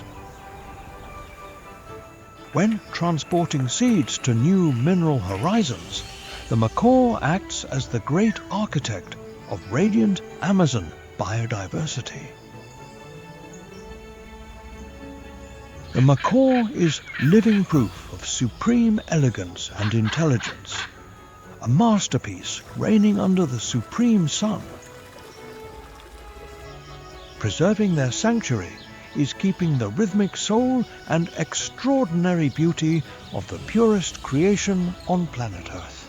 When transporting seeds to new mineral horizons, the macaw acts as the great architect of radiant Amazon biodiversity. The macaw is living proof of supreme elegance and intelligence, a masterpiece reigning under the supreme sun. Preserving their sanctuary is keeping the rhythmic soul and extraordinary beauty of the purest creation on planet Earth.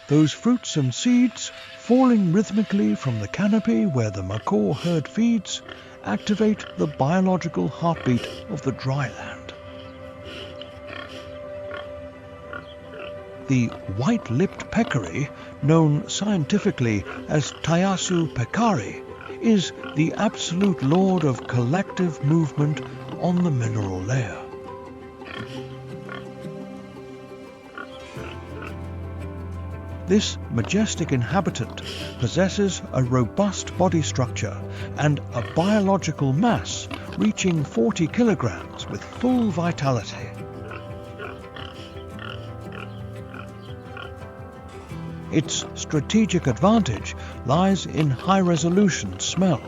Those fruits and seeds, falling rhythmically from the canopy where the macaw herd feeds, activate the biological heartbeat of the dry land. The white-lipped peccary, known scientifically as Tyasu peccari, is the absolute lord of collective movement on the mineral layer. This majestic inhabitant possesses a robust body structure and a biological mass reaching 40 kilograms with full vitality. Its strategic advantage lies in high-resolution smell,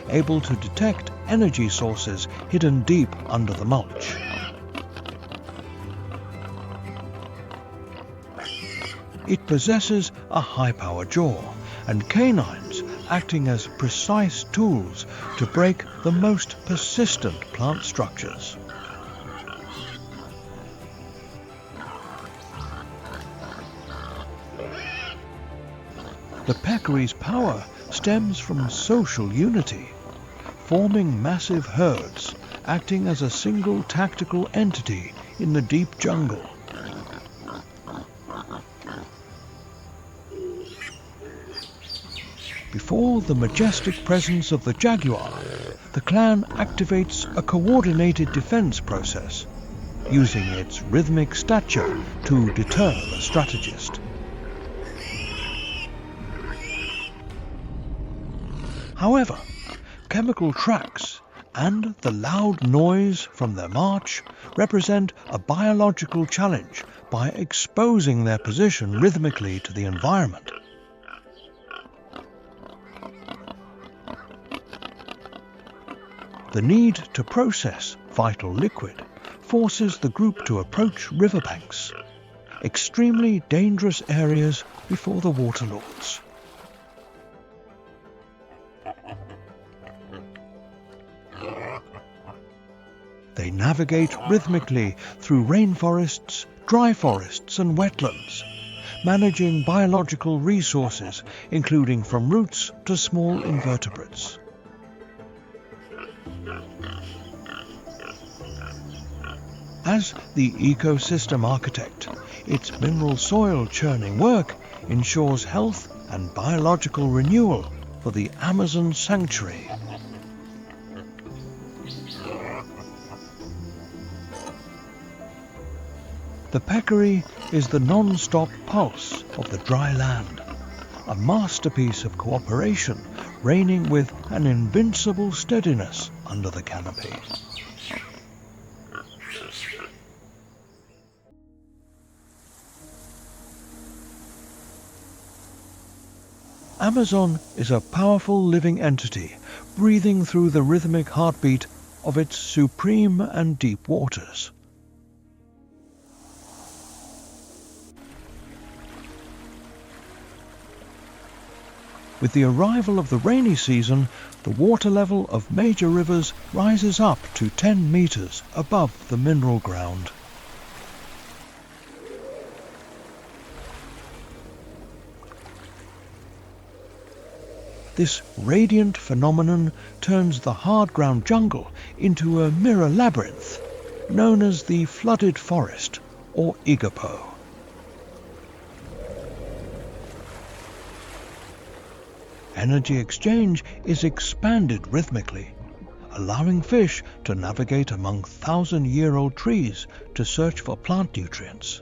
able to detect energy sources hidden deep under the mulch. It possesses a high-power jaw and canines acting as precise tools to break the most persistent plant structures. The peccary's power stems from social unity, forming massive herds, acting as a single tactical entity in the deep jungle. Before the majestic presence of the jaguar, the clan activates a coordinated defense process, using its rhythmic stature to deter the strategist. However, chemical tracks and the loud noise from their march represent a biological challenge by exposing their position rhythmically to the environment. The need to process vital liquid forces the group to approach riverbanks, extremely dangerous areas before the waterlords. They navigate rhythmically through rainforests, dry forests and wetlands, managing biological resources including from roots to small invertebrates. As the ecosystem architect, its mineral soil churning work ensures health and biological renewal for the Amazon sanctuary. The peccary is the non-stop pulse of the dry land, a masterpiece of cooperation reigning with an invincible steadiness under the canopy. Amazon is a powerful living entity, breathing through the rhythmic heartbeat of its supreme and deep waters. With the arrival of the rainy season, the water level of major rivers rises up to 10 meters above the mineral ground. This radiant phenomenon turns the hard-ground jungle into a mirror labyrinth, known as the flooded forest, or igapo. Energy exchange is expanded rhythmically, allowing fish to navigate among 1,000-year-old trees to search for plant nutrients.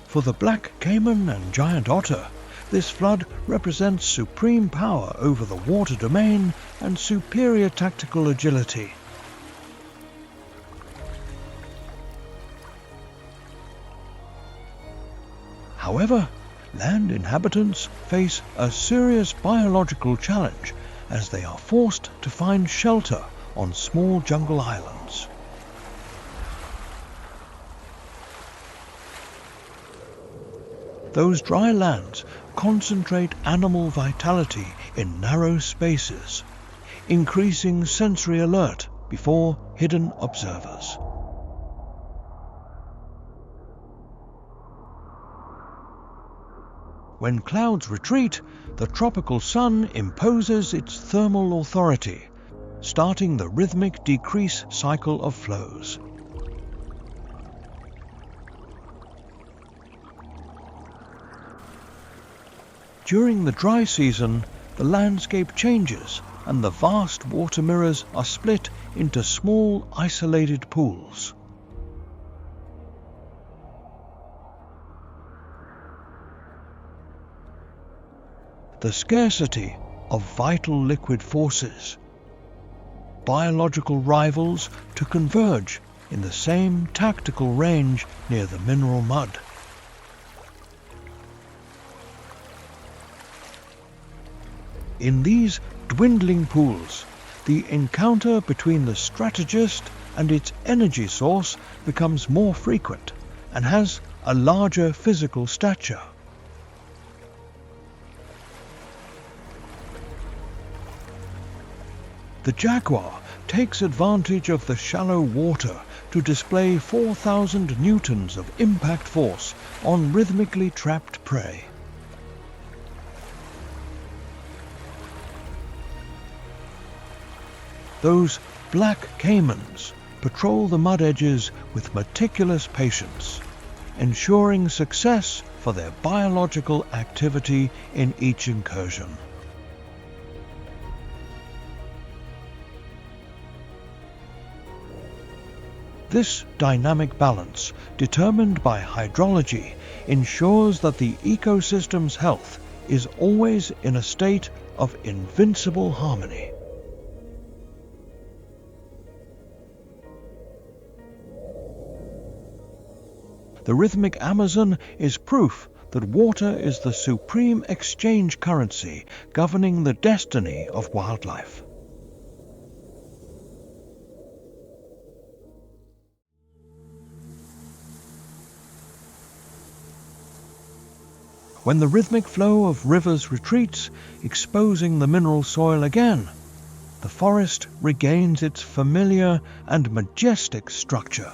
For the black caiman and giant otter, this flood represents supreme power over the water domain and superior tactical agility. However, land inhabitants face a serious biological challenge as they are forced to find shelter on small jungle islands. Those dry lands concentrate animal vitality in narrow spaces, increasing sensory alert before hidden observers. When clouds retreat, the tropical sun imposes its thermal authority, starting the rhythmic decrease cycle of flows. During the dry season, the landscape changes and the vast water mirrors are split into small isolated pools. The scarcity of vital liquid forces biological rivals to converge in the same tactical range near the mineral mud. In these dwindling pools, the encounter between the strategist and its energy source becomes more frequent and has a larger physical stature. The jaguar takes advantage of the shallow water to display 4,000 newtons of impact force on rhythmically trapped prey. Those black caimans patrol the mud edges with meticulous patience, ensuring success for their biological activity in each incursion. This dynamic balance, determined by hydrology, ensures that the ecosystem's health is always in a state of invincible harmony. The rhythmic Amazon is proof that water is the supreme exchange currency governing the destiny of wildlife. When the rhythmic flow of rivers retreats, exposing the mineral soil again, the forest regains its familiar and majestic structure.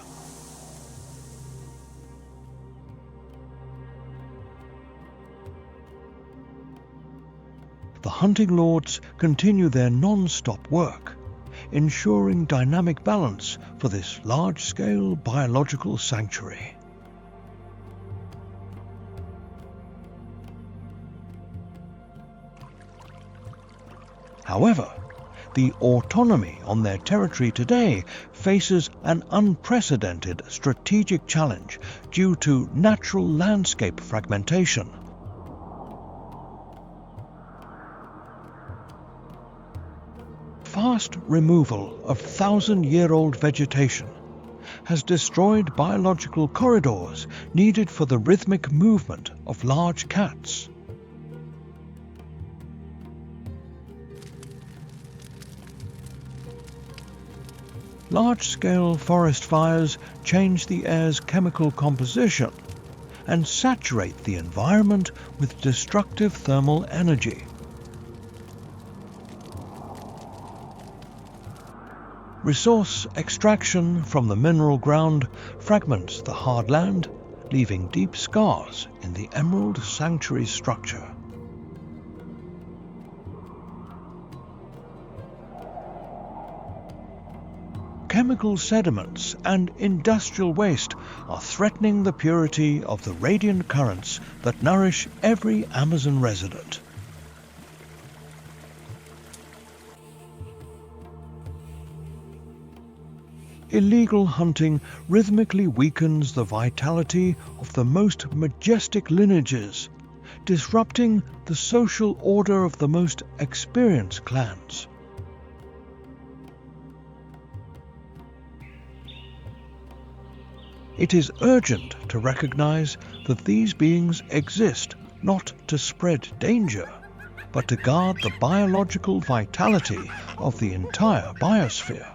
The hunting lords continue their non-stop work, ensuring dynamic balance for this large-scale biological sanctuary. However, the autonomy on their territory today faces an unprecedented strategic challenge due to natural landscape fragmentation. Fast removal of thousand-year-old vegetation has destroyed biological corridors needed for the rhythmic movement of large cats. Large-scale forest fires change the air's chemical composition and saturate the environment with destructive thermal energy. Resource extraction from the mineral ground fragments the hard land, leaving deep scars in the emerald sanctuary structure. Chemical sediments and industrial waste are threatening the purity of the radiant currents that nourish every Amazon resident. Illegal hunting rhythmically weakens the vitality of the most majestic lineages, disrupting the social order of the most experienced clans. It is urgent to recognize that these beings exist not to spread danger, but to guard the biological vitality of the entire biosphere.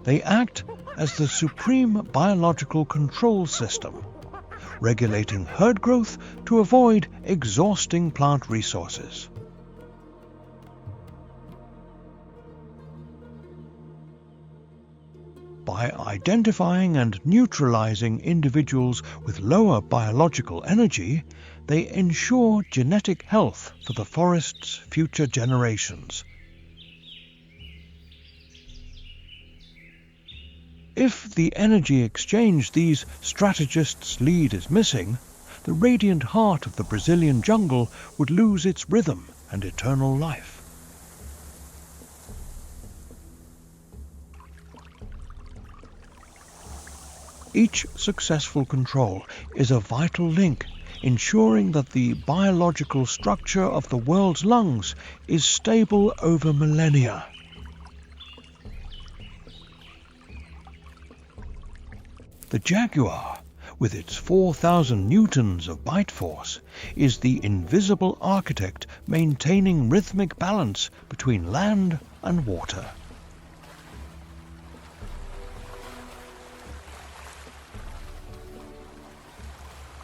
They act as the supreme biological control system, regulating herd growth to avoid exhausting plant resources. By identifying and neutralizing individuals with lower biological energy, they ensure genetic health for the forest's future generations. If the energy exchange these strategists lead is missing, the radiant heart of the Brazilian jungle would lose its rhythm and eternal life. Each successful control is a vital link, ensuring that the biological structure of the world's lungs is stable over millennia. The jaguar, with its 4,000 newtons of bite force, is the invisible architect maintaining rhythmic balance between land and water.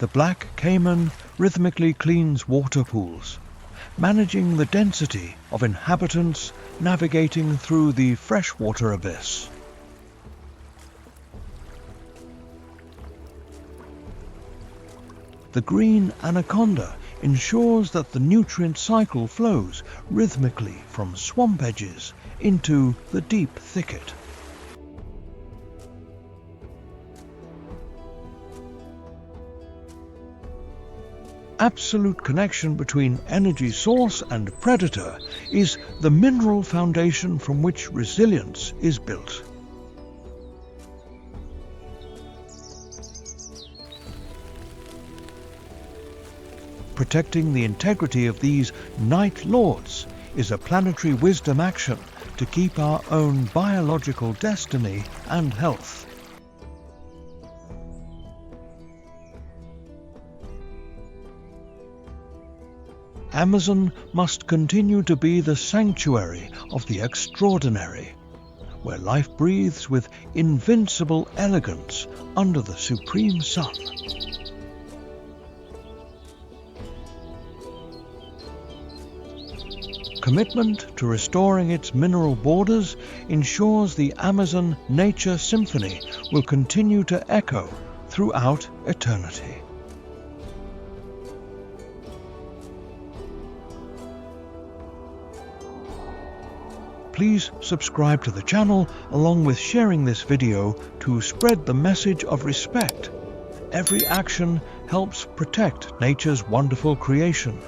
The black caiman rhythmically cleans water pools, managing the density of inhabitants navigating through the freshwater abyss. The green anaconda ensures that the nutrient cycle flows rhythmically from swamp edges into the deep thicket. absolute connection between energy source and predator is the mineral foundation from which resilience is built. Protecting the integrity of these night lords is a planetary wisdom action to keep our own biological destiny and health. Amazon must continue to be the sanctuary of the extraordinary, where life breathes with invincible elegance under the supreme sun. Commitment to restoring its mineral borders ensures the Amazon Nature Symphony will continue to echo throughout eternity. Please subscribe to the channel along with sharing this video to spread the message of respect. Every action helps protect nature's wonderful creation.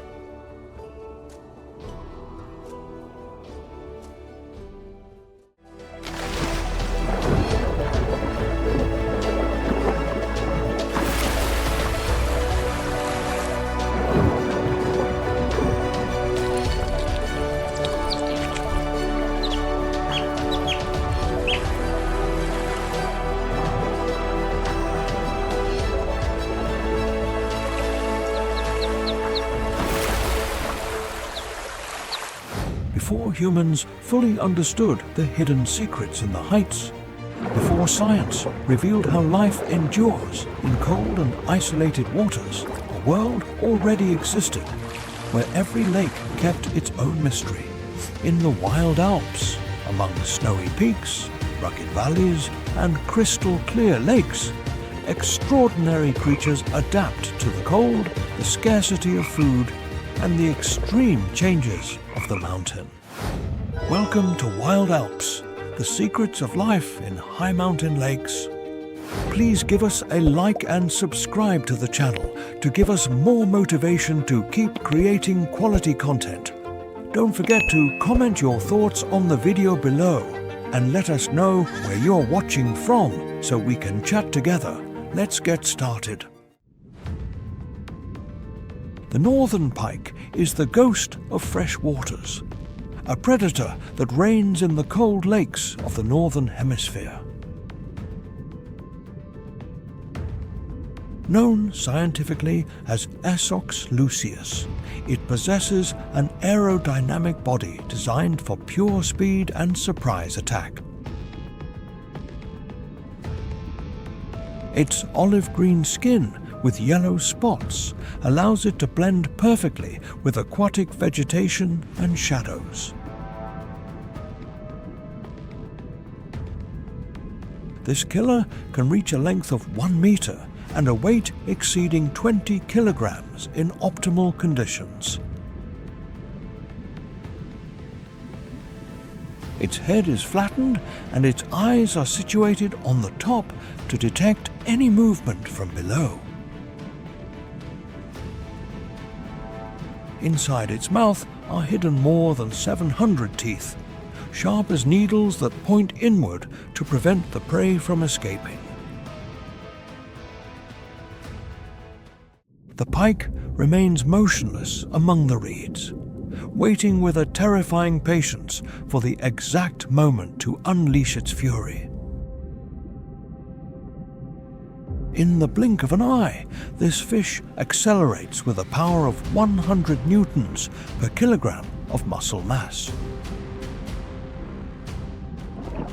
Before humans fully understood the hidden secrets in the heights, before science revealed how life endures in cold and isolated waters, a world already existed where every lake kept its own mystery. In the wild Alps, among snowy peaks, rugged valleys, and crystal clear lakes, extraordinary creatures adapt to the cold, the scarcity of food, and the extreme changes of the mountain. Welcome to Wild Alps, the secrets of life in high mountain lakes. Please give us a like and subscribe to the channel to give us more motivation to keep creating quality content. Don't forget to comment your thoughts on the video below and let us know where you're watching from so we can chat together. Let's get started. The northern pike is the ghost of fresh waters, a predator that reigns in the cold lakes of the northern hemisphere. Known scientifically as Esox lucius, it possesses an aerodynamic body designed for pure speed and surprise attack. Its olive green skin with yellow spots allows it to blend perfectly with aquatic vegetation and shadows. This killer can reach a length of 1 meter and a weight exceeding 20 kilograms in optimal conditions. Its head is flattened and its eyes are situated on the top to detect any movement from below. Inside its mouth are hidden more than 700 teeth, sharp as needles that point inward to prevent the prey from escaping. The pike remains motionless among the reeds, waiting with a terrifying patience for the exact moment to unleash its fury. In the blink of an eye, this fish accelerates with a power of 100 newtons per kilogram of muscle mass.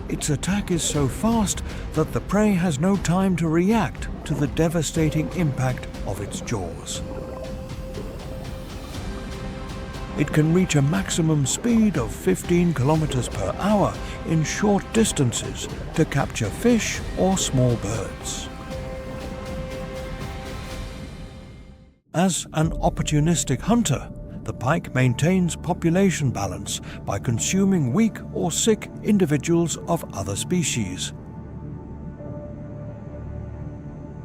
Its attack is so fast that the prey has no time to react to the devastating impact of its jaws. It can reach a maximum speed of 15 kilometers per hour in short distances to capture fish or small birds. As an opportunistic hunter, the pike maintains population balance by consuming weak or sick individuals of other species.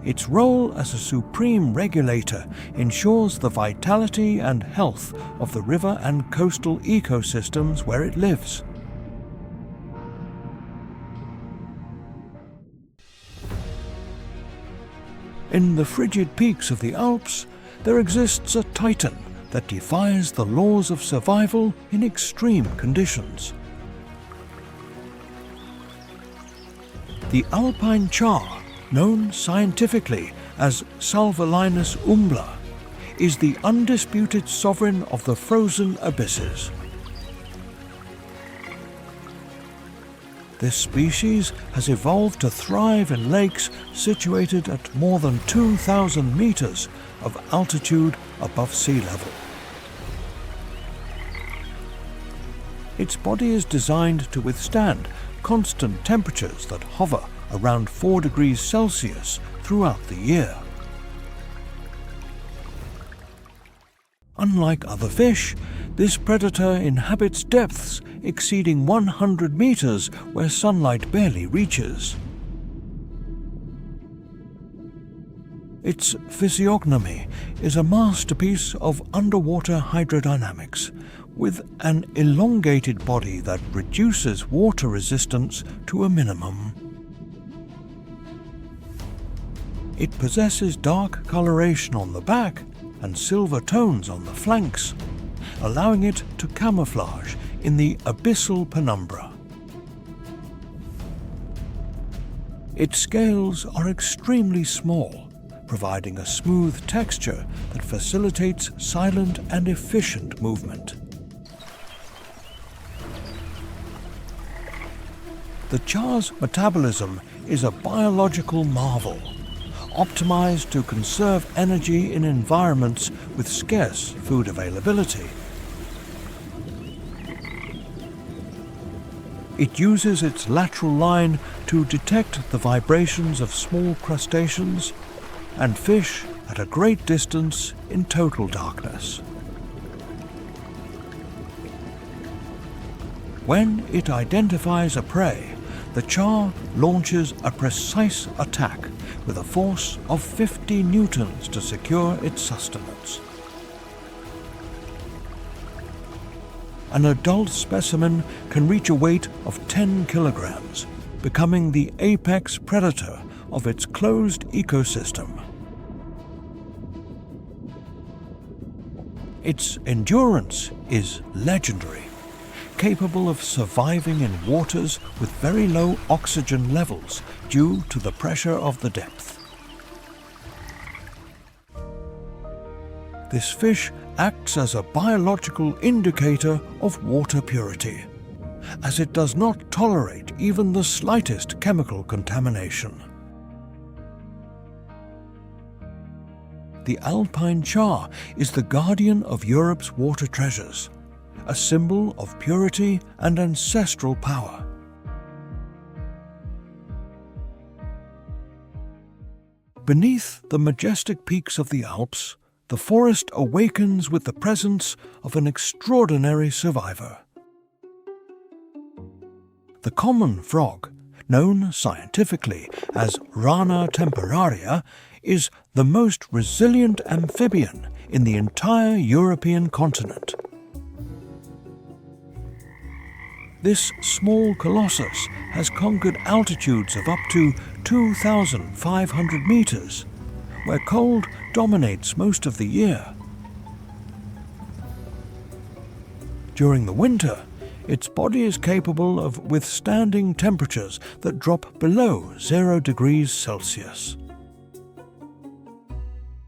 Its role as a supreme regulator ensures the vitality and health of the river and coastal ecosystems where it lives. In the frigid peaks of the Alps, there exists a titan that defies the laws of survival in extreme conditions. The alpine char, known scientifically as Salvelinus umbla, is the undisputed sovereign of the frozen abysses. This species has evolved to thrive in lakes situated at more than 2,000 meters of altitude above sea level. Its body is designed to withstand constant temperatures that hover around 4 degrees Celsius throughout the year. Unlike other fish, this predator inhabits depths exceeding 100 meters where sunlight barely reaches. Its physiognomy is a masterpiece of underwater hydrodynamics, with an elongated body that reduces water resistance to a minimum. It possesses dark coloration on the back and silver tones on the flanks, allowing it to camouflage in the abyssal penumbra. Its scales are extremely small, providing a smooth texture that facilitates silent and efficient movement. The char's metabolism is a biological marvel, optimized to conserve energy in environments with scarce food availability. It uses its lateral line to detect the vibrations of small crustaceans and fish at a great distance in total darkness. When it identifies a prey, the char launches a precise attack with a force of 50 newtons to secure its sustenance. An adult specimen can reach a weight of 10 kilograms, becoming the apex predator of its closed ecosystem. Its endurance is legendary, capable of surviving in waters with very low oxygen levels due to the pressure of the depth. This fish acts as a biological indicator of water purity, as it does not tolerate even the slightest chemical contamination. The alpine char is the guardian of Europe's water treasures, a symbol of purity and ancestral power. Beneath the majestic peaks of the Alps, the forest awakens with the presence of an extraordinary survivor. The common frog, known scientifically as Rana temperaria, is the most resilient amphibian in the entire European continent. This small colossus has conquered altitudes of up to 2,500 meters, where cold dominates most of the year. During the winter, its body is capable of withstanding temperatures that drop below 0 degrees Celsius.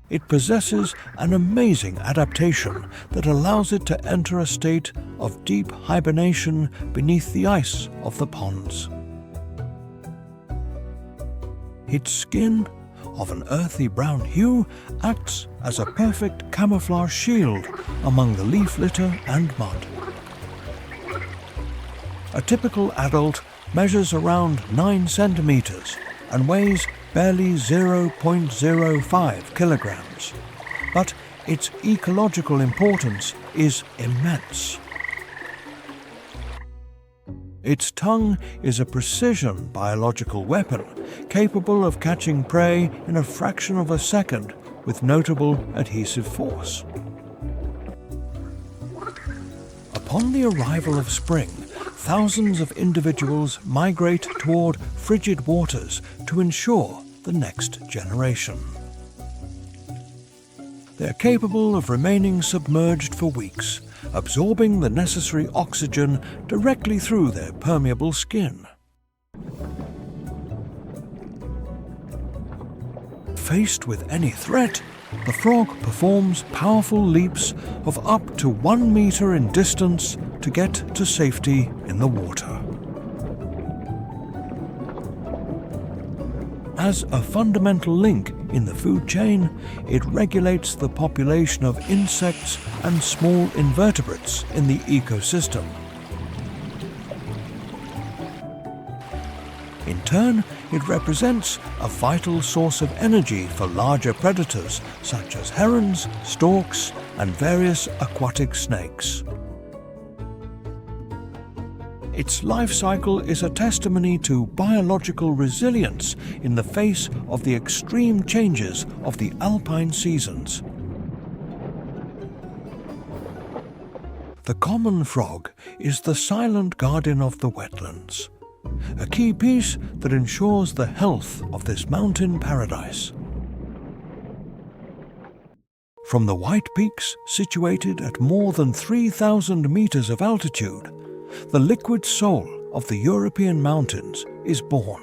It possesses an amazing adaptation that allows it to enter a state of deep hibernation beneath the ice of the ponds. Its skin, of an earthy brown hue, acts as a perfect camouflage shield among the leaf litter and mud. A typical adult measures around 9 centimeters and weighs barely 0.05 kilograms, but its ecological importance is immense. Its tongue is a precision biological weapon capable of catching prey in a fraction of a second with notable adhesive force. Upon the arrival of spring, thousands of individuals migrate toward frigid waters to ensure the next generation. They are capable of remaining submerged for weeks, absorbing the necessary oxygen directly through their permeable skin. Faced with any threat, the frog performs powerful leaps of up to 1 meter in distance to get to safety in the water. As a fundamental link in the food chain, it regulates the population of insects and small invertebrates in the ecosystem. In turn, it represents a vital source of energy for larger predators such as herons, storks, and various aquatic snakes. Its life cycle is a testimony to biological resilience in the face of the extreme changes of the alpine seasons. The common frog is the silent guardian of the wetlands, a key piece that ensures the health of this mountain paradise. From the White Peaks, situated at more than 3,000 meters of altitude, the liquid soul of the European mountains is born.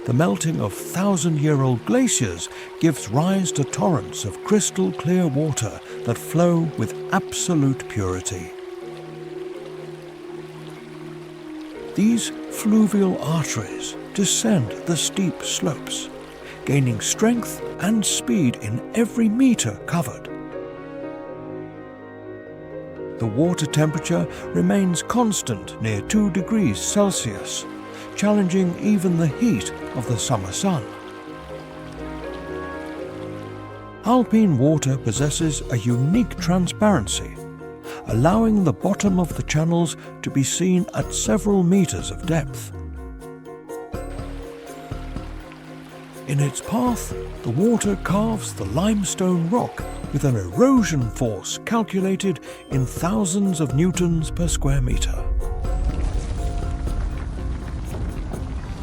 The melting of thousand-year-old glaciers gives rise to torrents of crystal-clear water that flow with absolute purity. These fluvial arteries descend the steep slopes, gaining strength and speed in every meter covered. The water temperature remains constant near 2 degrees Celsius, challenging even the heat of the summer sun. Alpine water possesses a unique transparency, allowing the bottom of the channels to be seen at several meters of depth. In its path, the water carves the limestone rock with an erosion force calculated in thousands of newtons per square meter.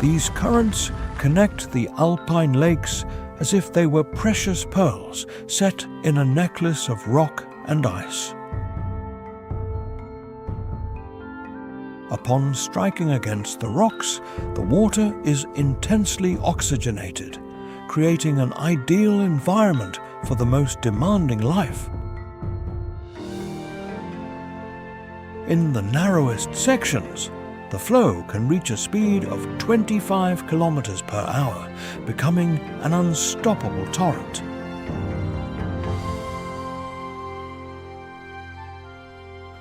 These currents connect the alpine lakes as if they were precious pearls set in a necklace of rock and ice. Upon striking against the rocks, the water is intensely oxygenated, creating an ideal environment for the most demanding life. In the narrowest sections, the flow can reach a speed of 25 kilometers per hour, becoming an unstoppable torrent.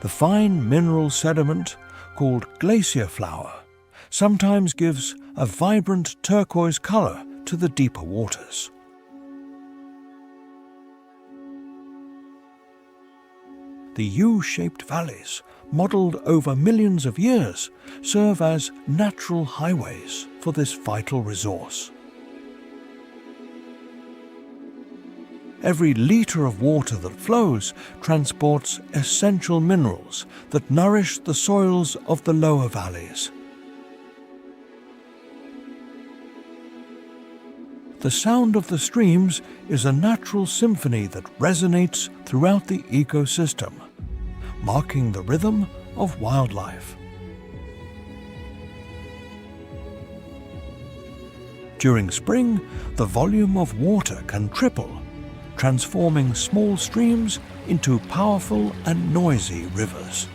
The fine mineral sediment, called glacier flour, sometimes gives a vibrant turquoise color to the deeper waters. The U-shaped valleys, modeled over millions of years, serve as natural highways for this vital resource. Every liter of water that flows transports essential minerals that nourish the soils of the lower valleys. The sound of the streams is a natural symphony that resonates throughout the ecosystem, marking the rhythm of wildlife. During spring, the volume of water can triple, transforming small streams into powerful and noisy rivers.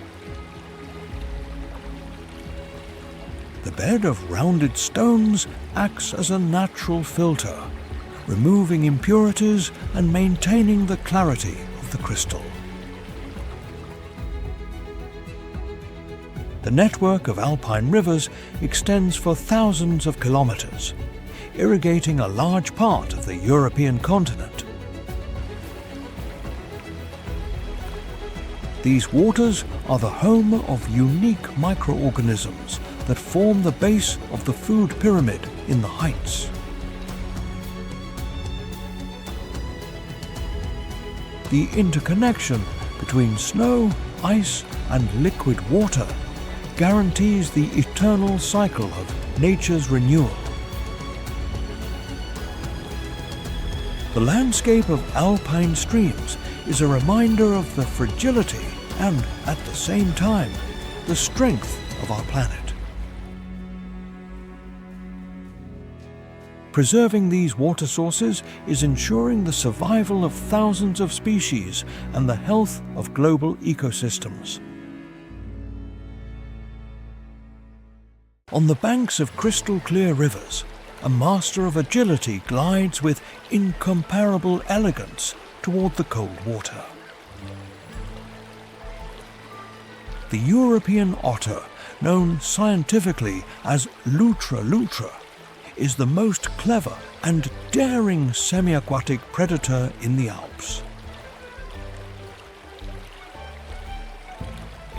The bed of rounded stones acts as a natural filter, removing impurities and maintaining the clarity of the crystal. The network of alpine rivers extends for thousands of kilometers, irrigating a large part of the European continent. These waters are the home of unique microorganisms that form the base of the food pyramid in the heights. The interconnection between snow, ice, and liquid water guarantees the eternal cycle of nature's renewal. The landscape of alpine streams is a reminder of the fragility and, at the same time, the strength of our planet. Preserving these water sources is ensuring the survival of thousands of species and the health of global ecosystems. On the banks of crystal-clear rivers, a master of agility glides with incomparable elegance toward the cold water. The European otter, known scientifically as lutra, is the most clever and daring semi-aquatic predator in the Alps.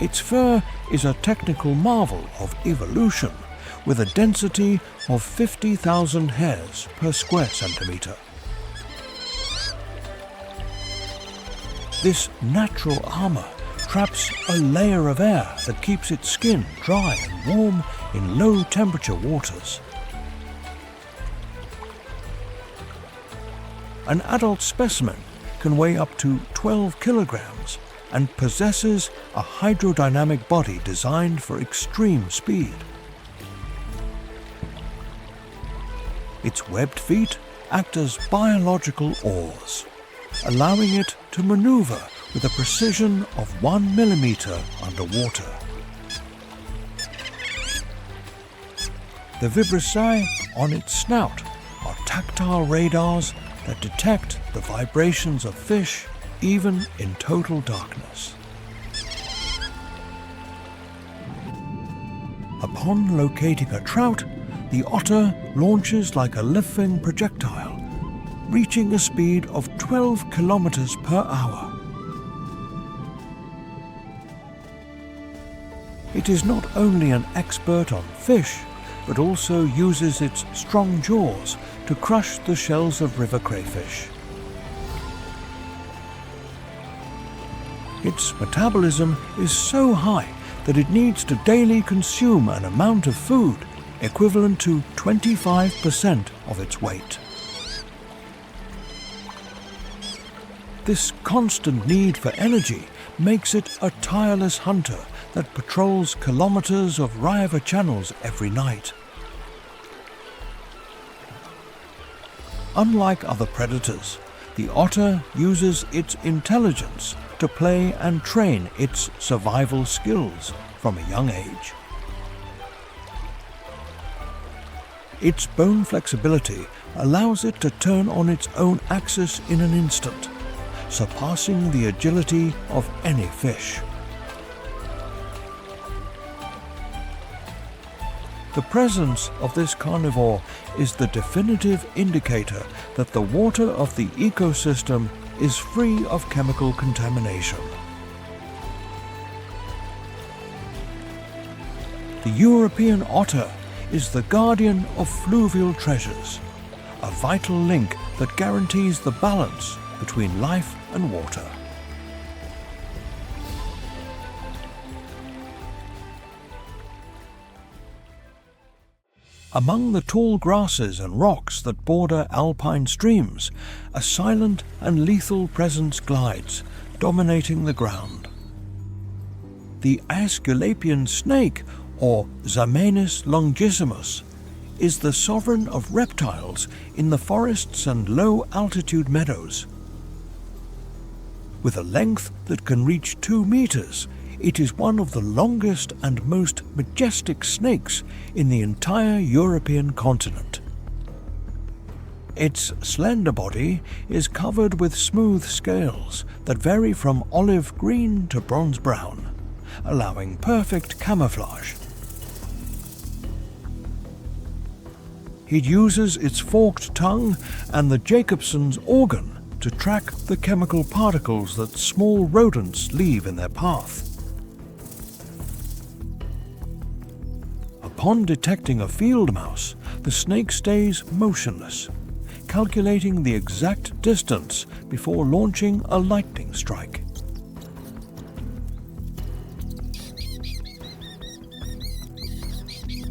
Its fur is a technical marvel of evolution, with a density of 50,000 hairs per square centimetre. This natural armour traps a layer of air that keeps its skin dry and warm in low-temperature waters. An adult specimen can weigh up to 12 kilograms and possesses a hydrodynamic body designed for extreme speed. Its webbed feet act as biological oars, allowing it to maneuver with a precision of 1 millimeter underwater. The vibrissae on its snout are tactile radars that detect the vibrations of fish even in total darkness. Upon locating a trout, the otter launches like a living projectile, reaching a speed of 12 kilometers per hour. It is not only an expert on fish, but also uses its strong jaws to crush the shells of river crayfish. Its metabolism is so high that it needs to daily consume an amount of food equivalent to 25% of its weight. This constant need for energy makes it a tireless hunter that patrols kilometers of river channels every night. Unlike other predators, the otter uses its intelligence to play and train its survival skills from a young age. Its bone flexibility allows it to turn on its own axis in an instant, surpassing the agility of any fish. The presence of this carnivore is the definitive indicator that the water of the ecosystem is free of chemical contamination. The European otter is the guardian of fluvial treasures, a vital link that guarantees the balance between life and water. Among the tall grasses and rocks that border alpine streams, a silent and lethal presence glides, dominating the ground. The Aesculapian snake, or Zamenis longissimus, is the sovereign of reptiles in the forests and low-altitude meadows. With a length that can reach 2 meters, it is one of the longest and most majestic snakes in the entire European continent. Its slender body is covered with smooth scales that vary from olive green to bronze brown, allowing perfect camouflage. It uses its forked tongue and the Jacobson's organ to track the chemical particles that small rodents leave in their path. Upon detecting a field mouse, the snake stays motionless, calculating the exact distance before launching a lightning strike.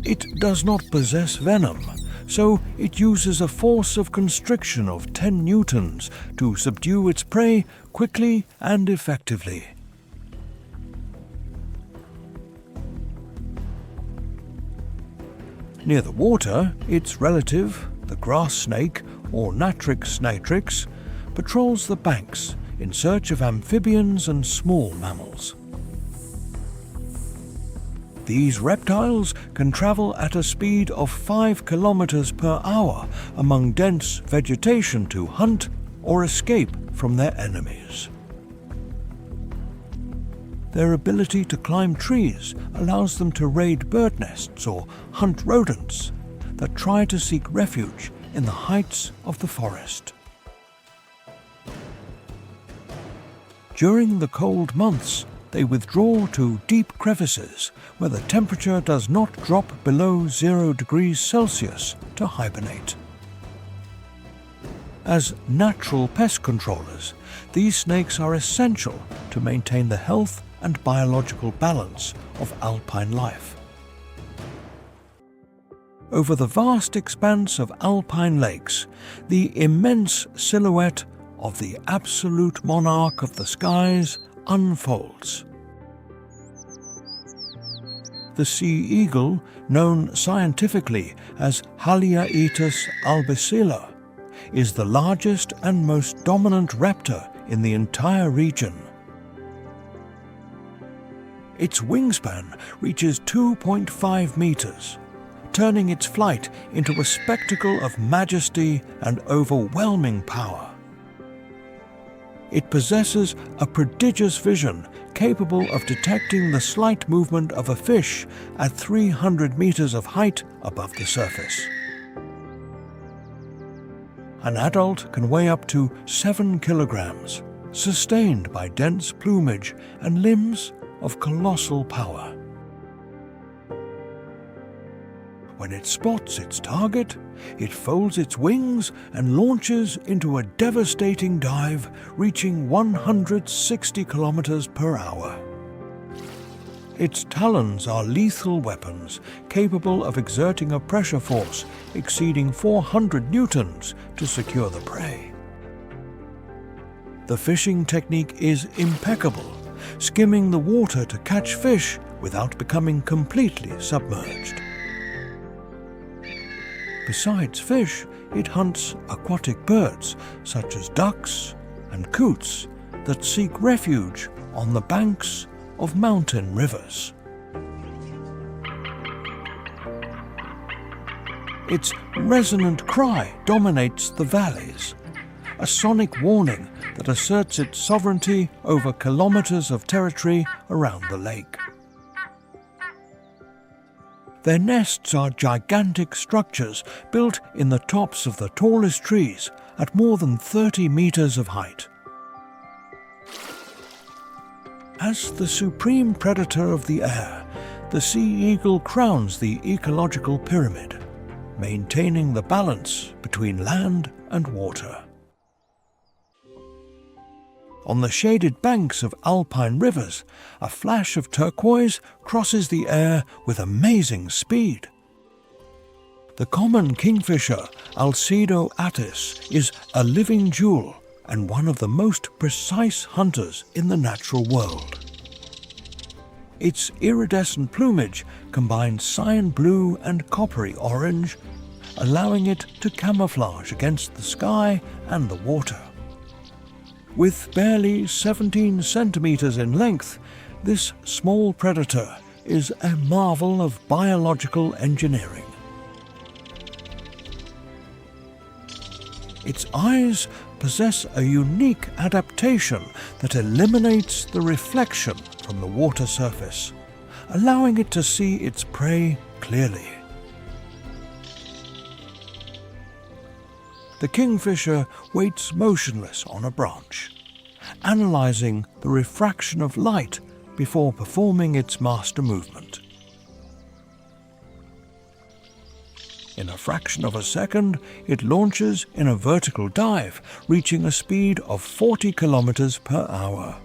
It does not possess venom, so it uses a force of constriction of 10 newtons to subdue its prey quickly and effectively. Near the water, its relative, the grass snake or Natrix natrix, patrols the banks in search of amphibians and small mammals. These reptiles can travel at a speed of 5 kilometers per hour among dense vegetation to hunt or escape from their enemies. Their ability to climb trees allows them to raid bird nests or hunt rodents that try to seek refuge in the heights of the forest. During the cold months, they withdraw to deep crevices where the temperature does not drop below 0 degrees Celsius to hibernate. As natural pest controllers, these snakes are essential to maintain the health and biological balance of alpine life. Over the vast expanse of alpine lakes, the immense silhouette of the absolute monarch of the skies unfolds. The sea eagle, known scientifically as Haliaeetus albicilla, is the largest and most dominant raptor in the entire region. Its wingspan reaches 2.5 meters, turning its flight into a spectacle of majesty and overwhelming power. It possesses a prodigious vision capable of detecting the slight movement of a fish at 300 meters of height above the surface. An adult can weigh up to 7 kilograms, sustained by dense plumage and limbs of colossal power. When it spots its target, it folds its wings and launches into a devastating dive, reaching 160 kilometers per hour. Its talons are lethal weapons, capable of exerting a pressure force exceeding 400 newtons to secure the prey. The fishing technique is impeccable, skimming the water to catch fish without becoming completely submerged. Besides fish, it hunts aquatic birds such as ducks and coots that seek refuge on the banks of mountain rivers. Its resonant cry dominates the valleys, a sonic warning that asserts its sovereignty over kilometers of territory around the lake. Their nests are gigantic structures built in the tops of the tallest trees at more than 30 meters of height. As the supreme predator of the air, the sea eagle crowns the ecological pyramid, maintaining the balance between land and water. On the shaded banks of alpine rivers, a flash of turquoise crosses the air with amazing speed. The common kingfisher, Alcedo attis, is a living jewel and one of the most precise hunters in the natural world. Its iridescent plumage combines cyan blue and coppery orange, allowing it to camouflage against the sky and the water. With barely 17 centimeters in length, this small predator is a marvel of biological engineering. Its eyes possess a unique adaptation that eliminates the reflection from the water surface, allowing it to see its prey clearly. the kingfisher waits motionless on a branch, analysing the refraction of light before performing its master movement. In a fraction of a second, it launches in a vertical dive, reaching a speed of 40 kilometers per hour.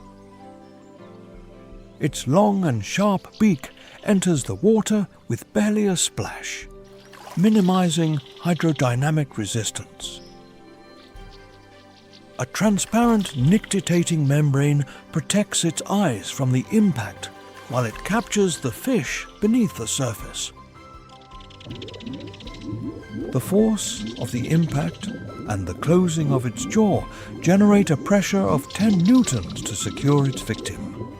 Its long and sharp beak enters the water with barely a splash, minimizing hydrodynamic resistance. A transparent nictitating membrane protects its eyes from the impact while it captures the fish beneath the surface. The force of the impact and the closing of its jaw generate a pressure of 10 newtons to secure its victim.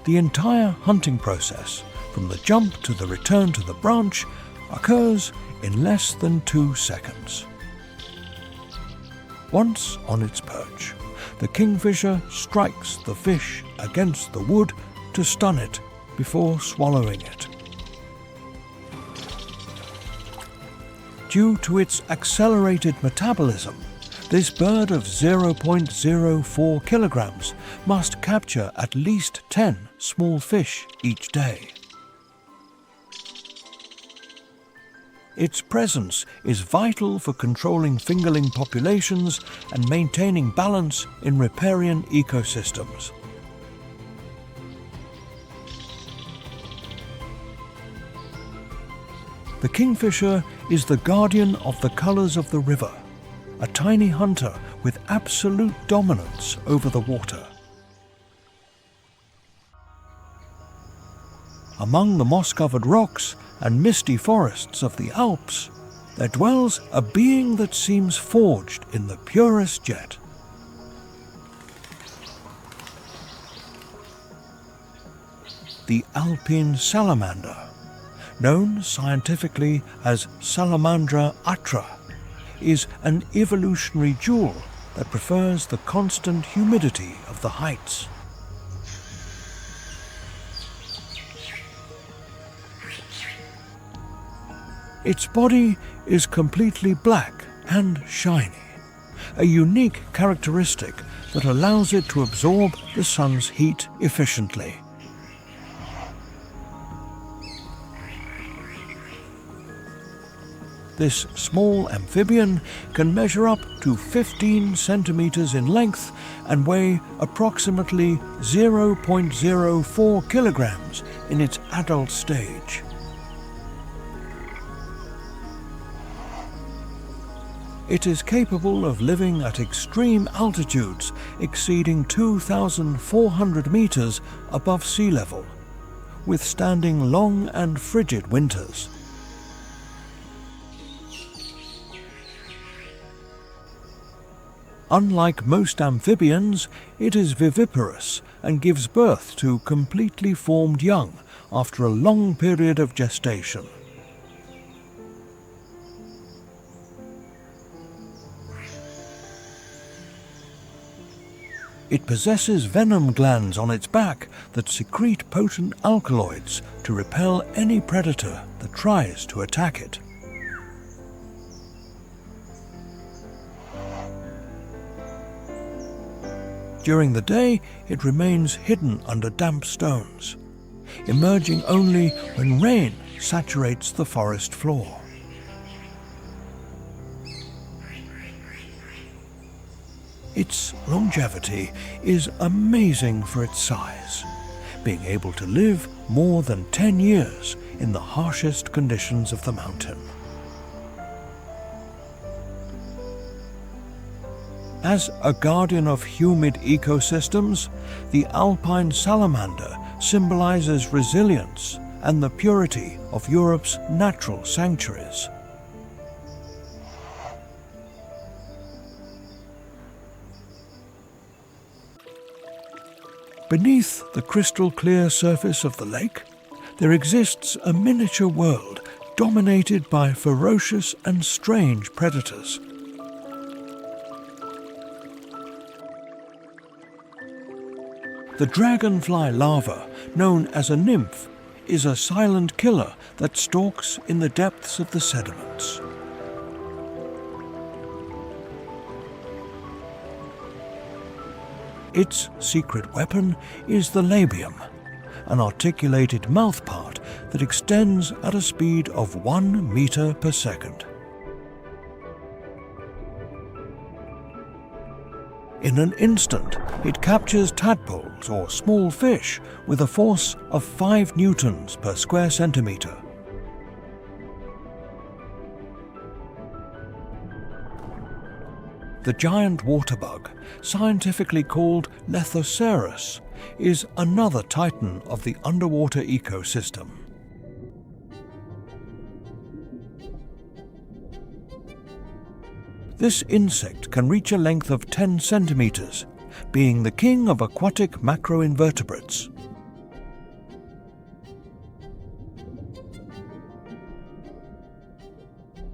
The entire hunting process, from the jump to the return to the branch, occurs in less than 2 seconds. Once on its perch, the kingfisher strikes the fish against the wood to stun it before swallowing it. Due to its accelerated metabolism, this bird of 0.04 kilograms must capture at least 10 small fish each day. Its presence is vital for controlling fingerling populations and maintaining balance in riparian ecosystems. The kingfisher is the guardian of the colors of the river, a tiny hunter with absolute dominance over the water. Among the moss-covered rocks and misty forests of the Alps, there dwells a being that seems forged in the purest jet. The alpine salamander, known scientifically as Salamandra atra, is an evolutionary jewel that prefers the constant humidity of the heights. Its body is completely black and shiny, a unique characteristic that allows it to absorb the sun's heat efficiently. This small amphibian can measure up to 15 centimeters in length and weigh approximately 0.04 kilograms in its adult stage. It is capable of living at extreme altitudes exceeding 2,400 meters above sea level, withstanding long and frigid winters. Unlike most amphibians, it is viviparous and gives birth to completely formed young after a long period of gestation. It possesses venom glands on its back that secrete potent alkaloids to repel any predator that tries to attack it. During the day, it remains hidden under damp stones, emerging only when rain saturates the forest floor. Its longevity is amazing for its size, being able to live more than 10 years in the harshest conditions of the mountain. As a guardian of humid ecosystems, the alpine salamander symbolizes resilience and the purity of Europe's natural sanctuaries. Beneath the crystal-clear surface of the lake, there exists a miniature world dominated by ferocious and strange predators. The dragonfly larva, known as a nymph, is a silent killer that stalks in the depths of the sediments. Its secret weapon is the labium, an articulated mouthpart that extends at a speed of 1 meter per second. In an instant, it captures tadpoles or small fish with a force of 5 newtons per square centimeter. The giant water bug, scientifically called Lethoceros, is another titan of the underwater ecosystem. This insect can reach a length of 10 centimeters, being the king of aquatic macroinvertebrates.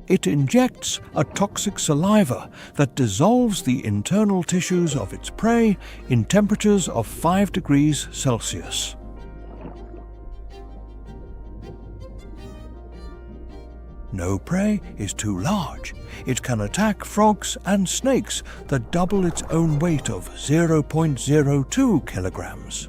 It injects a toxic saliva that dissolves the internal tissues of its prey in temperatures of 5 degrees Celsius. No prey is too large. It can attack frogs and snakes that double its own weight of 0.02 kilograms.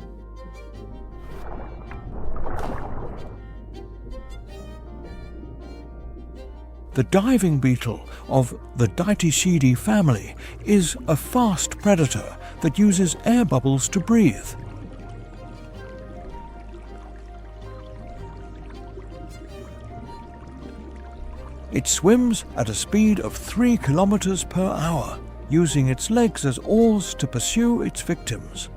The diving beetle of the Dytiscidae family is a fast predator that uses air bubbles to breathe. It swims at a speed of 3 kilometers per hour, using its legs as oars to pursue its victims.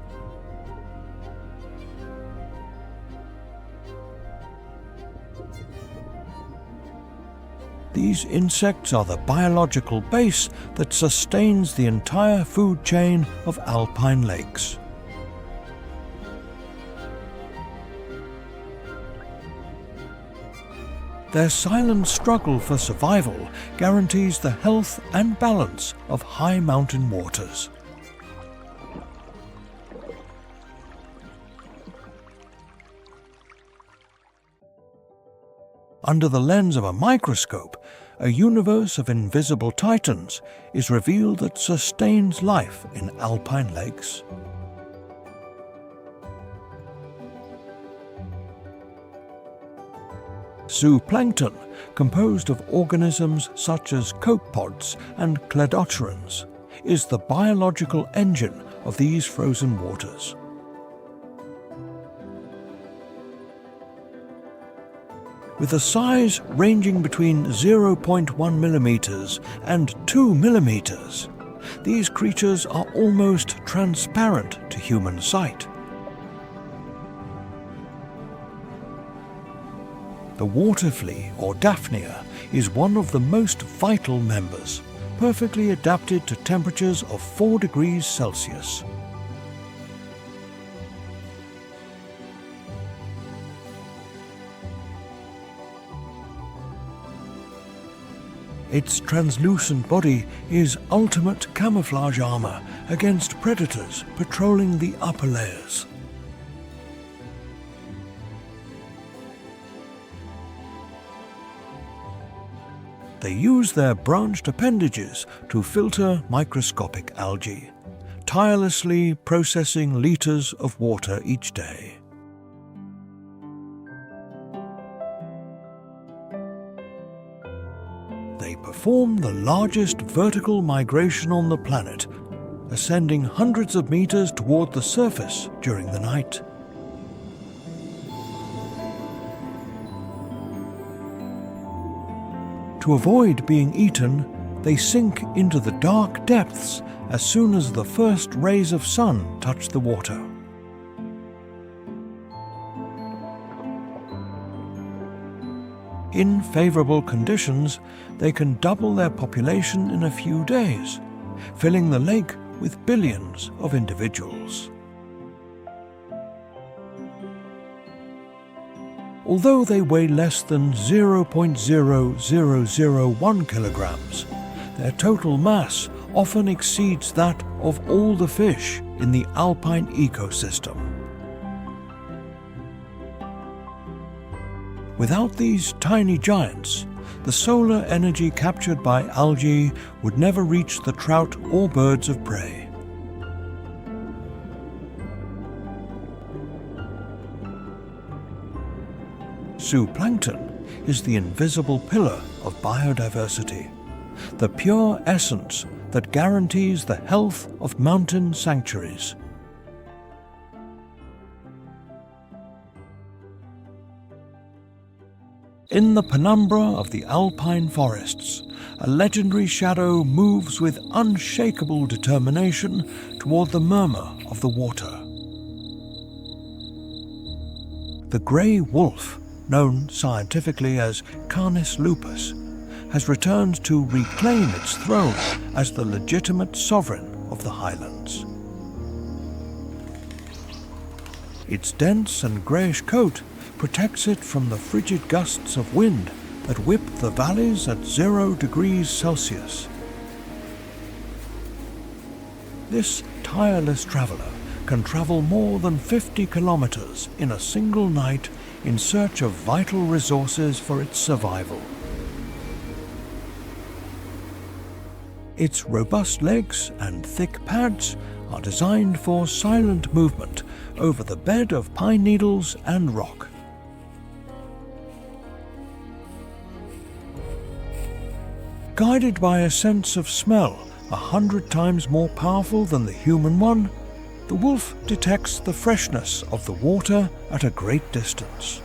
These insects are the biological base that sustains the entire food chain of alpine lakes. Their silent struggle for survival guarantees the health and balance of high mountain waters. Under the lens of a microscope, a universe of invisible titans is revealed that sustains life in alpine lakes. Zooplankton, composed of organisms such as copepods and cladocerans, is the biological engine of these frozen waters. With a size ranging between 0.1 millimeters and 2 millimeters, these creatures are almost transparent to human sight. The water flea, or Daphnia, is one of the most vital members, perfectly adapted to temperatures of 4 degrees Celsius. Its translucent body is ultimate camouflage armor against predators patrolling the upper layers. They use their branched appendages to filter microscopic algae, tirelessly processing liters of water each day. They perform the largest vertical migration on the planet, ascending hundreds of meters toward the surface during the night. To avoid being eaten, they sink into the dark depths as soon as the first rays of sun touch the water. In favorable conditions, they can double their population in a few days, filling the lake with billions of individuals. Although they weigh less than 0.0001 kilograms, their total mass often exceeds that of all the fish in the alpine ecosystem. Without these tiny giants, the solar energy captured by algae would never reach the trout or birds of prey. Zooplankton is the invisible pillar of biodiversity, the pure essence that guarantees the health of mountain sanctuaries. In the penumbra of the alpine forests, a legendary shadow moves with unshakable determination toward the murmur of the water. The grey wolf, known scientifically as Canis lupus, has returned to reclaim its throne as the legitimate sovereign of the highlands. Its dense and greyish coat protects it from the frigid gusts of wind that whip the valleys at 0 degrees Celsius. This tireless traveller can travel more than 50 kilometers in a single night in search of vital resources for its survival. Its robust legs and thick pads are designed for silent movement over the bed of pine needles and rock. Guided by a sense of smell 100 times more powerful than the human one, the wolf detects the freshness of the water at a great distance.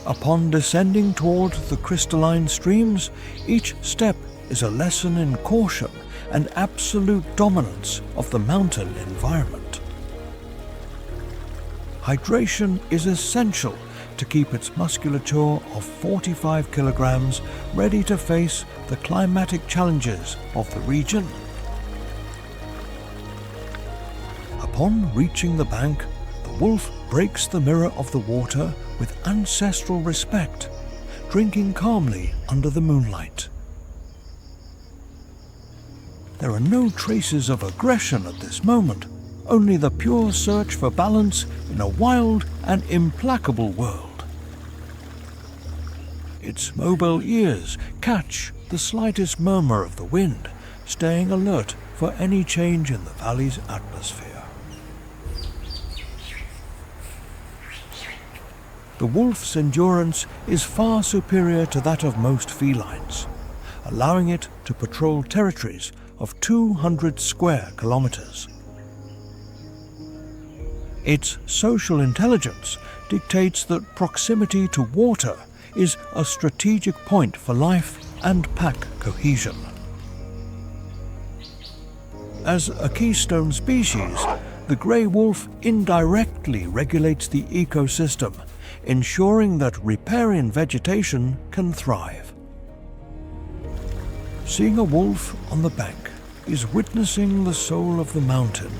Upon descending toward the crystalline streams, each step is a lesson in caution and absolute dominance of the mountain environment. Hydration is essential to keep its musculature of 45 kilograms ready to face the climatic challenges of the region. Upon reaching the bank, the wolf breaks the mirror of the water with ancestral respect, drinking calmly under the moonlight. There are no traces of aggression at this moment, only the pure search for balance in a wild and implacable world. Its mobile ears catch the slightest murmur of the wind, staying alert for any change in the valley's atmosphere. The wolf's endurance is far superior to that of most felines, allowing it to patrol territories of 200 square kilometers. Its social intelligence dictates that proximity to water is a strategic point for life and pack cohesion. As a keystone species, the grey wolf indirectly regulates the ecosystem, ensuring that riparian vegetation can thrive. Seeing a wolf on the bank is witnessing the soul of the mountain,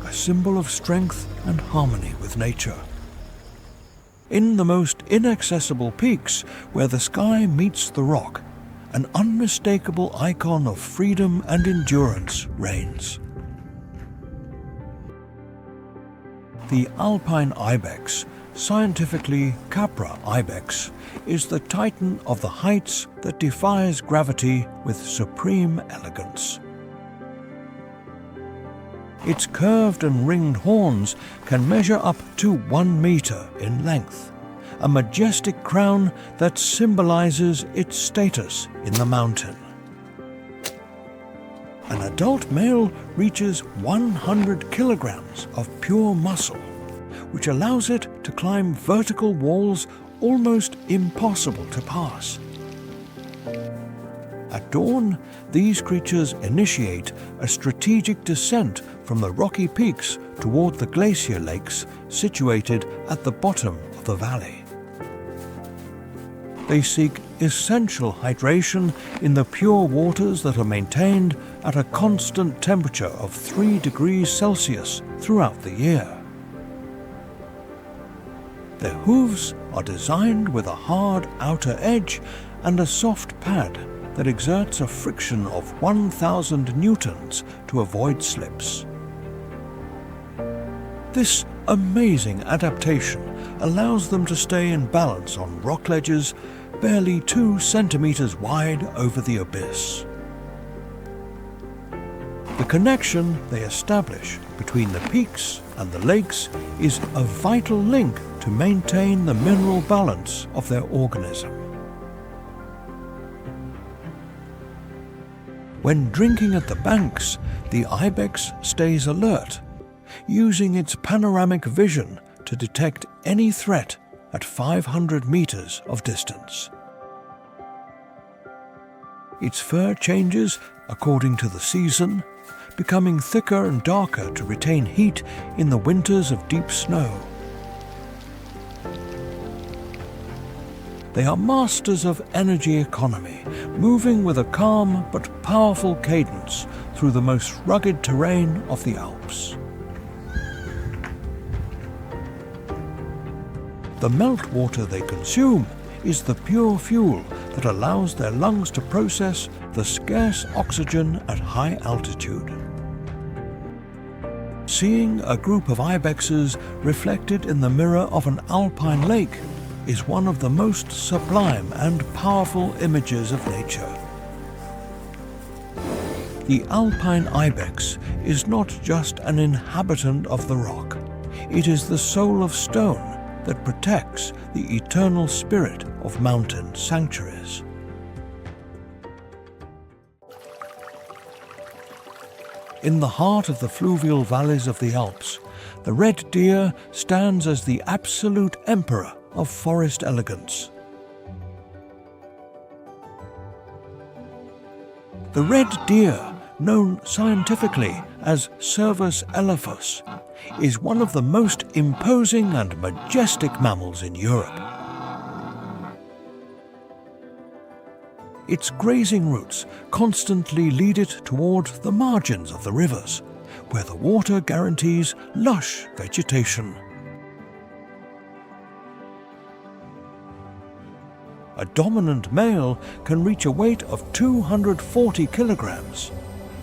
a symbol of strength and harmony with nature. In the most inaccessible peaks, where the sky meets the rock, an unmistakable icon of freedom and endurance reigns. The alpine ibex, scientifically Capra ibex, is the titan of the heights that defies gravity with supreme elegance. Its curved and ringed horns can measure up to 1 meter in length, a majestic crown that symbolizes its status in the mountain. An adult male reaches 100 kilograms of pure muscle, which allows it to climb vertical walls almost impossible to pass. At dawn, these creatures initiate a strategic descent from the rocky peaks toward the glacier lakes situated at the bottom of the valley. They seek essential hydration in the pure waters that are maintained at a constant temperature of 3 degrees Celsius throughout the year. Their hooves are designed with a hard outer edge and a soft pad that exerts a friction of 1,000 newtons to avoid slips. This amazing adaptation allows them to stay in balance on rock ledges barely 2 centimeters wide over the abyss. The connection they establish between the peaks and the lakes is a vital link to maintain the mineral balance of their organism. When drinking at the banks, the ibex stays alert, using its panoramic vision to detect any threat at 500 meters of distance. Its fur changes according to the season, becoming thicker and darker to retain heat in the winters of deep snow. They are masters of energy economy, moving with a calm but powerful cadence through the most rugged terrain of the Alps. The meltwater they consume is the pure fuel that allows their lungs to process the scarce oxygen at high altitude. Seeing a group of ibexes reflected in the mirror of an alpine lake is one of the most sublime and powerful images of nature. The alpine ibex is not just an inhabitant of the rock. It is the soul of stone that protects the eternal spirit of mountain sanctuaries. In the heart of the fluvial valleys of the Alps, the red deer stands as the absolute emperor of forest elegance. The red deer, known scientifically as Cervus elephas, is one of the most imposing and majestic mammals in Europe. Its grazing routes constantly lead it toward the margins of the rivers, where the water guarantees lush vegetation. A dominant male can reach a weight of 240 kilograms,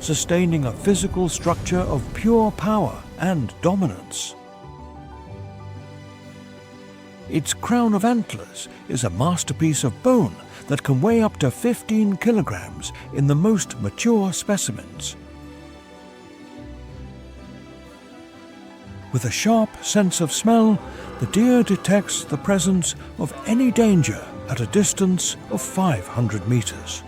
sustaining a physical structure of pure power and dominance. Its crown of antlers is a masterpiece of bone that can weigh up to 15 kilograms in the most mature specimens. With a sharp sense of smell, the deer detects the presence of any danger at a distance of 500 meters.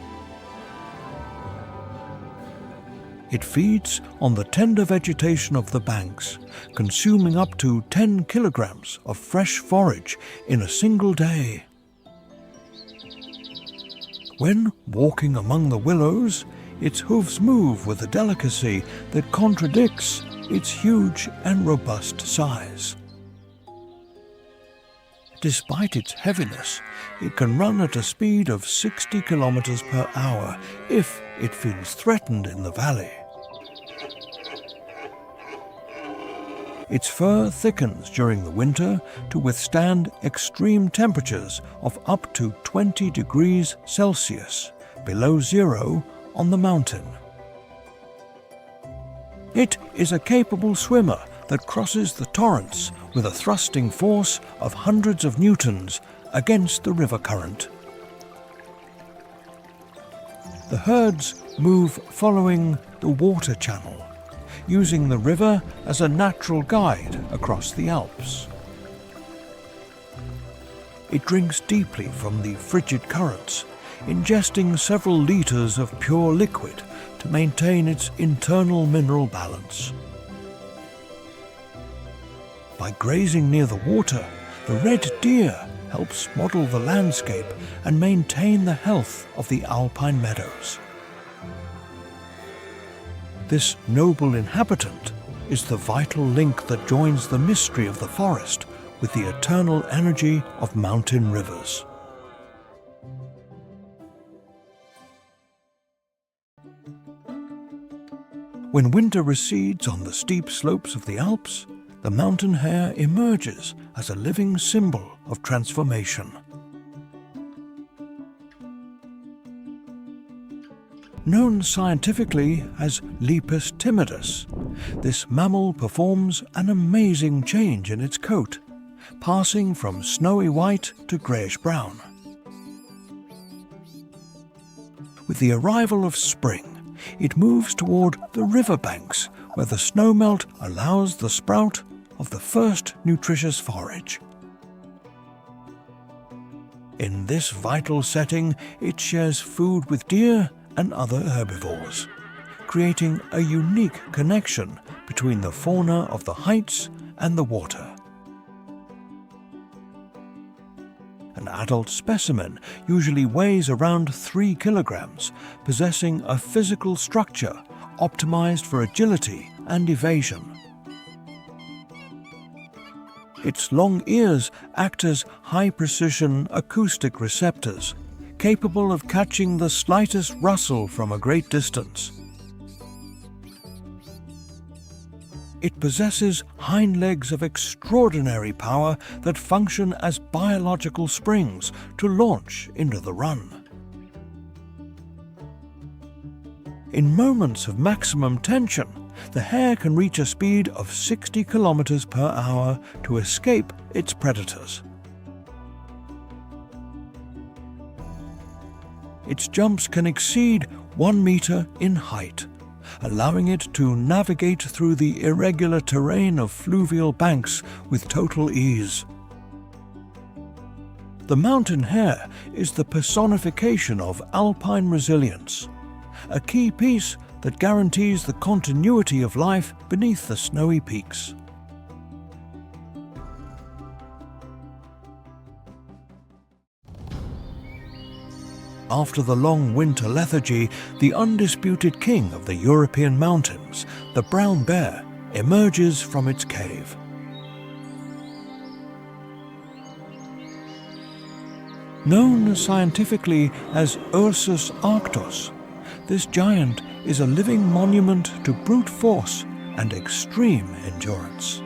It feeds on the tender vegetation of the banks, consuming up to 10 kilograms of fresh forage in a single day. When walking among the willows, its hooves move with a delicacy that contradicts its huge and robust size. Despite its heaviness, it can run at a speed of 60 kilometers per hour if it feels threatened in the valley. Its fur thickens during the winter to withstand extreme temperatures of up to 20 degrees Celsius, below zero on the mountain. It is a capable swimmer that crosses the torrents with a thrusting force of hundreds of newtons against the river current. The herds move following the water channel, using the river as a natural guide across the Alps. It drinks deeply from the frigid currents, ingesting several liters of pure liquid to maintain its internal mineral balance. By grazing near the water, the red deer helps model the landscape and maintain the health of the alpine meadows. This noble inhabitant is the vital link that joins the mystery of the forest with the eternal energy of mountain rivers. When winter recedes on the steep slopes of the Alps, the mountain hare emerges as a living symbol of transformation. Known scientifically as Lepus timidus, this mammal performs an amazing change in its coat, passing from snowy white to greyish-brown. With the arrival of spring, it moves toward the riverbanks, where the snowmelt allows the sprout of the first nutritious forage. In this vital setting, it shares food with deer and other herbivores, creating a unique connection between the fauna of the heights and the water. An adult specimen usually weighs around 3 kilograms, possessing a physical structure optimized for agility and evasion. Its long ears act as high-precision acoustic receptors, capable of catching the slightest rustle from a great distance. It possesses hind legs of extraordinary power that function as biological springs to launch into the run. In moments of maximum tension, the hare can reach a speed of 60 kilometers per hour to escape its predators. Its jumps can exceed 1 meter in height, allowing it to navigate through the irregular terrain of fluvial banks with total ease. The mountain hare is the personification of alpine resilience, a key piece that guarantees the continuity of life beneath the snowy peaks. After the long winter lethargy, the undisputed king of the European mountains, the brown bear, emerges from its cave. Known scientifically as Ursus arctos, this giant is a living monument to brute force and extreme endurance.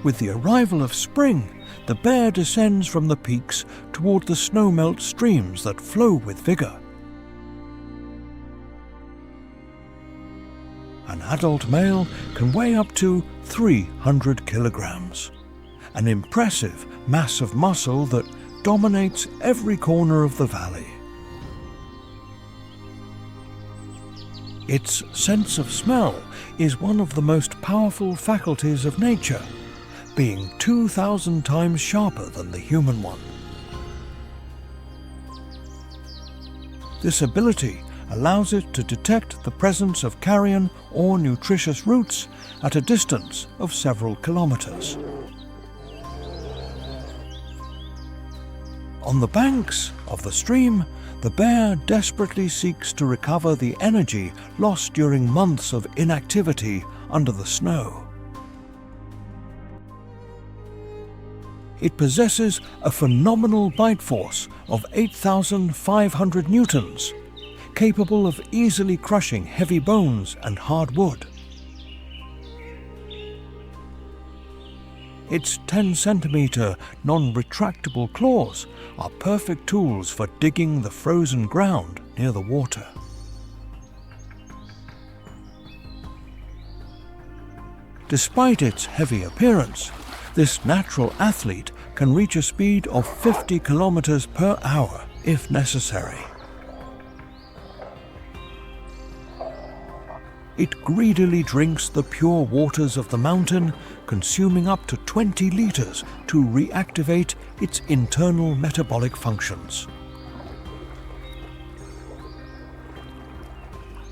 With the arrival of spring, the bear descends from the peaks toward the snowmelt streams that flow with vigor. An adult male can weigh up to 300 kilograms, an impressive mass of muscle that dominates every corner of the valley. Its sense of smell is one of the most powerful faculties of nature, being 2,000 times sharper than the human one. This ability allows it to detect the presence of carrion or nutritious roots at a distance of several kilometers. On the banks of the stream, the bear desperately seeks to recover the energy lost during months of inactivity under the snow. It possesses a phenomenal bite force of 8,500 newtons, capable of easily crushing heavy bones and hard wood. Its 10-centimeter non-retractable claws are perfect tools for digging the frozen ground near the water. Despite its heavy appearance, this natural athlete can reach a speed of 50 kilometers per hour if necessary. It greedily drinks the pure waters of the mountain, consuming up to 20 liters to reactivate its internal metabolic functions.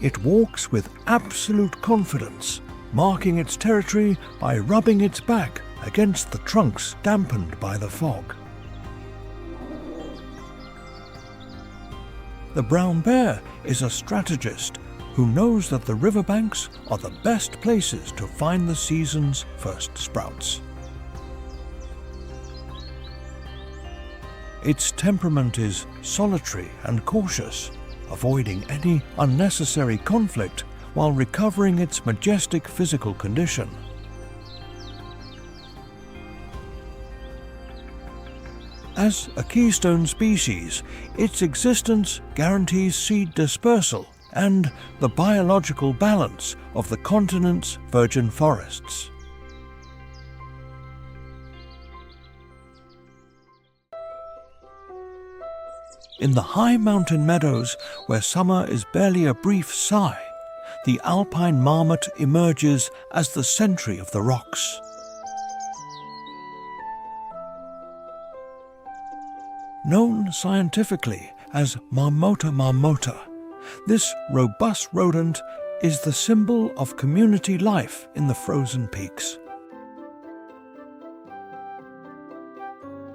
It walks with absolute confidence, marking its territory by rubbing its back against the trunks dampened by the fog. The brown bear is a strategist who knows that the riverbanks are the best places to find the season's first sprouts. Its temperament is solitary and cautious, avoiding any unnecessary conflict while recovering its majestic physical condition. As a keystone species, its existence guarantees seed dispersal and the biological balance of the continent's virgin forests. In the high mountain meadows, where summer is barely a brief sigh, the alpine marmot emerges as the sentry of the rocks. Known scientifically as Marmota marmota, this robust rodent is the symbol of community life in the frozen peaks.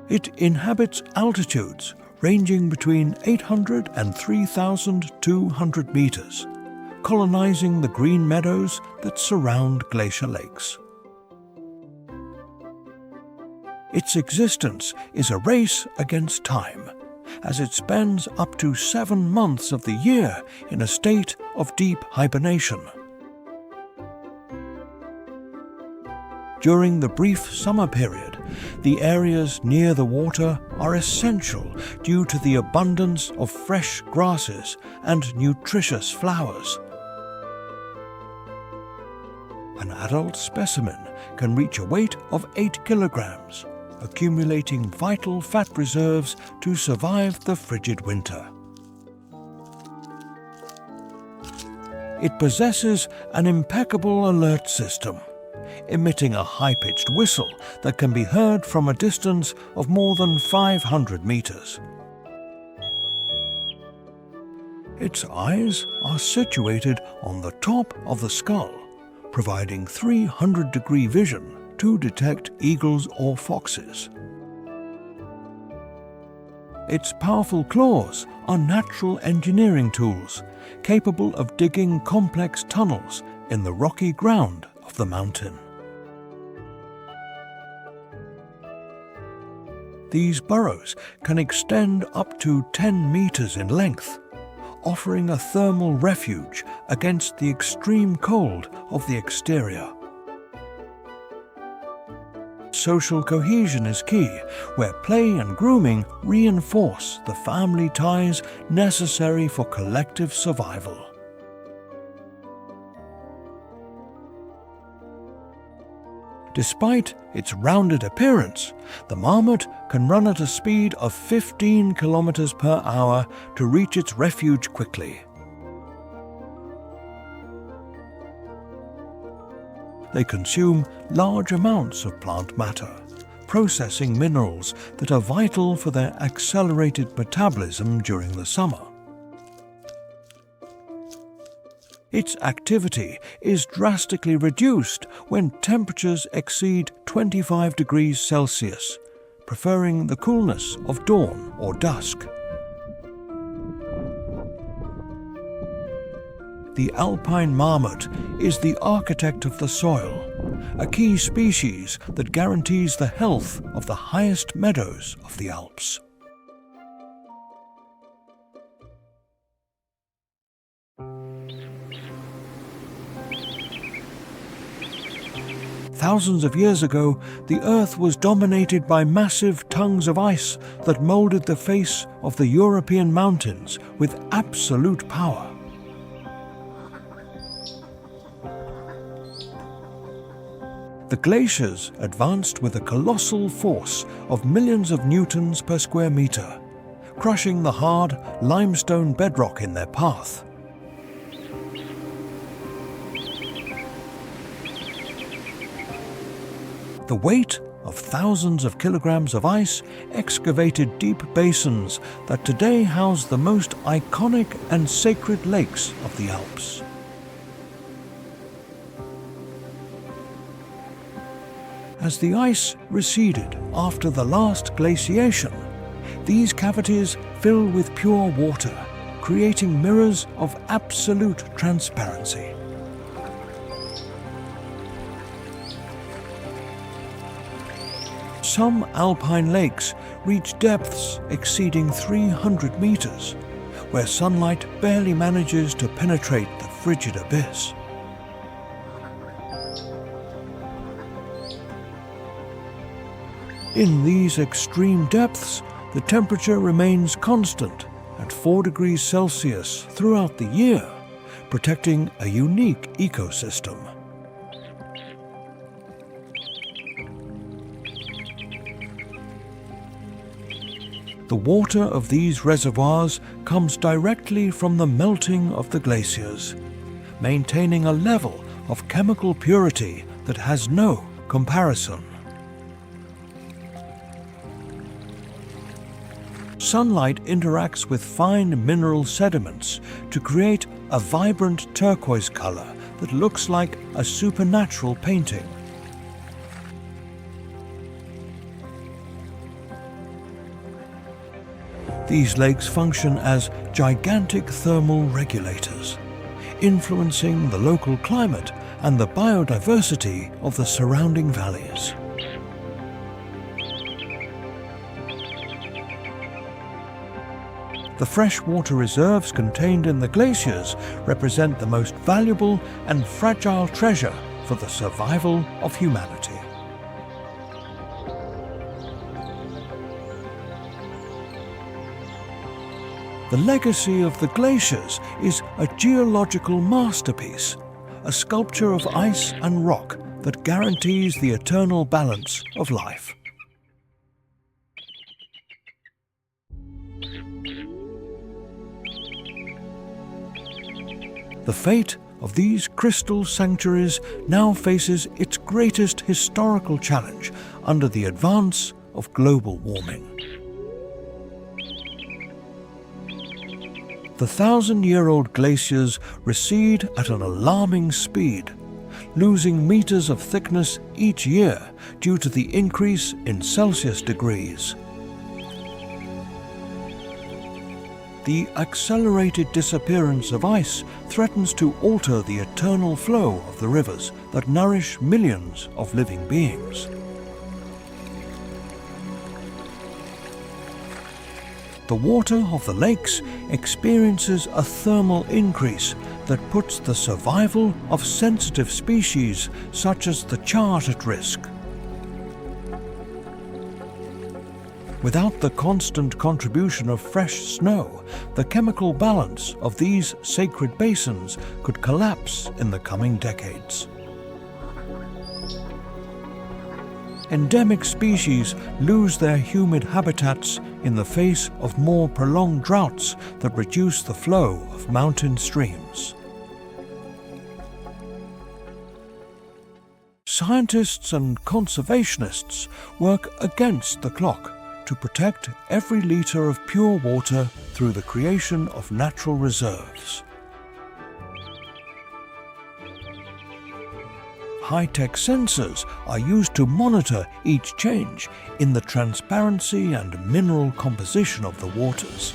It inhabits altitudes ranging between 800 and 3,200 meters, colonizing the green meadows that surround glacier lakes. Its existence is a race against time, as it spends up to 7 months of the year in a state of deep hibernation. During the brief summer period, the areas near the water are essential due to the abundance of fresh grasses and nutritious flowers. An adult specimen can reach a weight of 8 kilograms, accumulating vital fat reserves to survive the frigid winter. It possesses an impeccable alert system, emitting a high-pitched whistle that can be heard from a distance of more than 500 meters. Its eyes are situated on the top of the skull, providing 300-degree vision to detect eagles or foxes. Its powerful claws are natural engineering tools, capable of digging complex tunnels in the rocky ground of the mountain. These burrows can extend up to 10 meters in length, offering a thermal refuge against the extreme cold of the exterior. Social cohesion is key, where play and grooming reinforce the family ties necessary for collective survival. Despite its rounded appearance, the marmot can run at a speed of 15 kilometers per hour to reach its refuge quickly. They consume large amounts of plant matter, processing minerals that are vital for their accelerated metabolism during the summer. Its activity is drastically reduced when temperatures exceed 25 degrees Celsius, preferring the coolness of dawn or dusk. The alpine marmot is the architect of the soil, a key species that guarantees the health of the highest meadows of the Alps. Thousands of years ago, the Earth was dominated by massive tongues of ice that molded the face of the European mountains with absolute power. The glaciers advanced with a colossal force of millions of newtons per square meter, crushing the hard limestone bedrock in their path. The weight of thousands of kilograms of ice excavated deep basins that today house the most iconic and sacred lakes of the Alps. As the ice receded after the last glaciation, these cavities fill with pure water, creating mirrors of absolute transparency. Some alpine lakes reach depths exceeding 300 meters, where sunlight barely manages to penetrate the frigid abyss. In these extreme depths, the temperature remains constant at 4 degrees Celsius throughout the year, protecting a unique ecosystem. The water of these reservoirs comes directly from the melting of the glaciers, maintaining a level of chemical purity that has no comparison. sunlight interacts with fine mineral sediments to create a vibrant turquoise color that looks like a supernatural painting. These lakes function as gigantic thermal regulators, influencing the local climate and the biodiversity of the surrounding valleys. The freshwater reserves contained in the glaciers represent the most valuable and fragile treasure for the survival of humanity. The legacy of the glaciers is a geological masterpiece, a sculpture of ice and rock that guarantees the eternal balance of life. The fate of these crystal sanctuaries now faces its greatest historical challenge under the advance of global warming. The 1,000-year-old glaciers recede at an alarming speed, losing meters of thickness each year due to the increase in Celsius degrees. The accelerated disappearance of ice threatens to alter the eternal flow of the rivers that nourish millions of living beings. The water of the lakes experiences a thermal increase that puts the survival of sensitive species such as the chart at risk. Without the constant contribution of fresh snow, the chemical balance of these sacred basins could collapse in the coming decades. Endemic species lose their humid habitats in the face of more prolonged droughts that reduce the flow of mountain streams. Scientists and conservationists work against the clock to protect every litre of pure water through the creation of natural reserves. High-tech sensors are used to monitor each change in the transparency and mineral composition of the waters.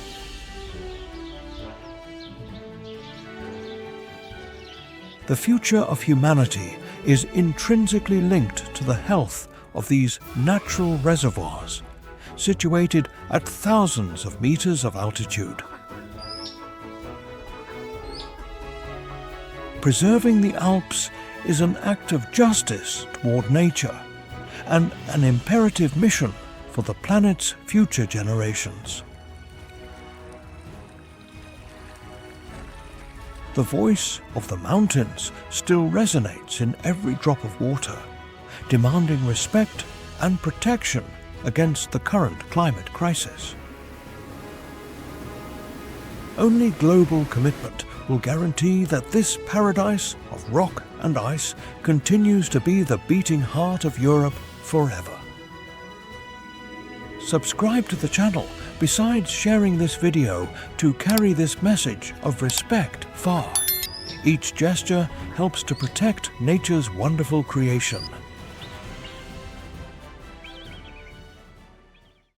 The future of humanity is intrinsically linked to the health of these natural reservoirs, situated at thousands of meters of altitude. Preserving the Alps is an act of justice toward nature and an imperative mission for the planet's future generations. The voice of the mountains still resonates in every drop of water, demanding respect and protection against the current climate crisis. Only global commitment will guarantee that this paradise of rock and ice continues to be the beating heart of Europe forever. Subscribe to the channel besides sharing this video to carry this message of respect far. Each gesture helps to protect nature's wonderful creation.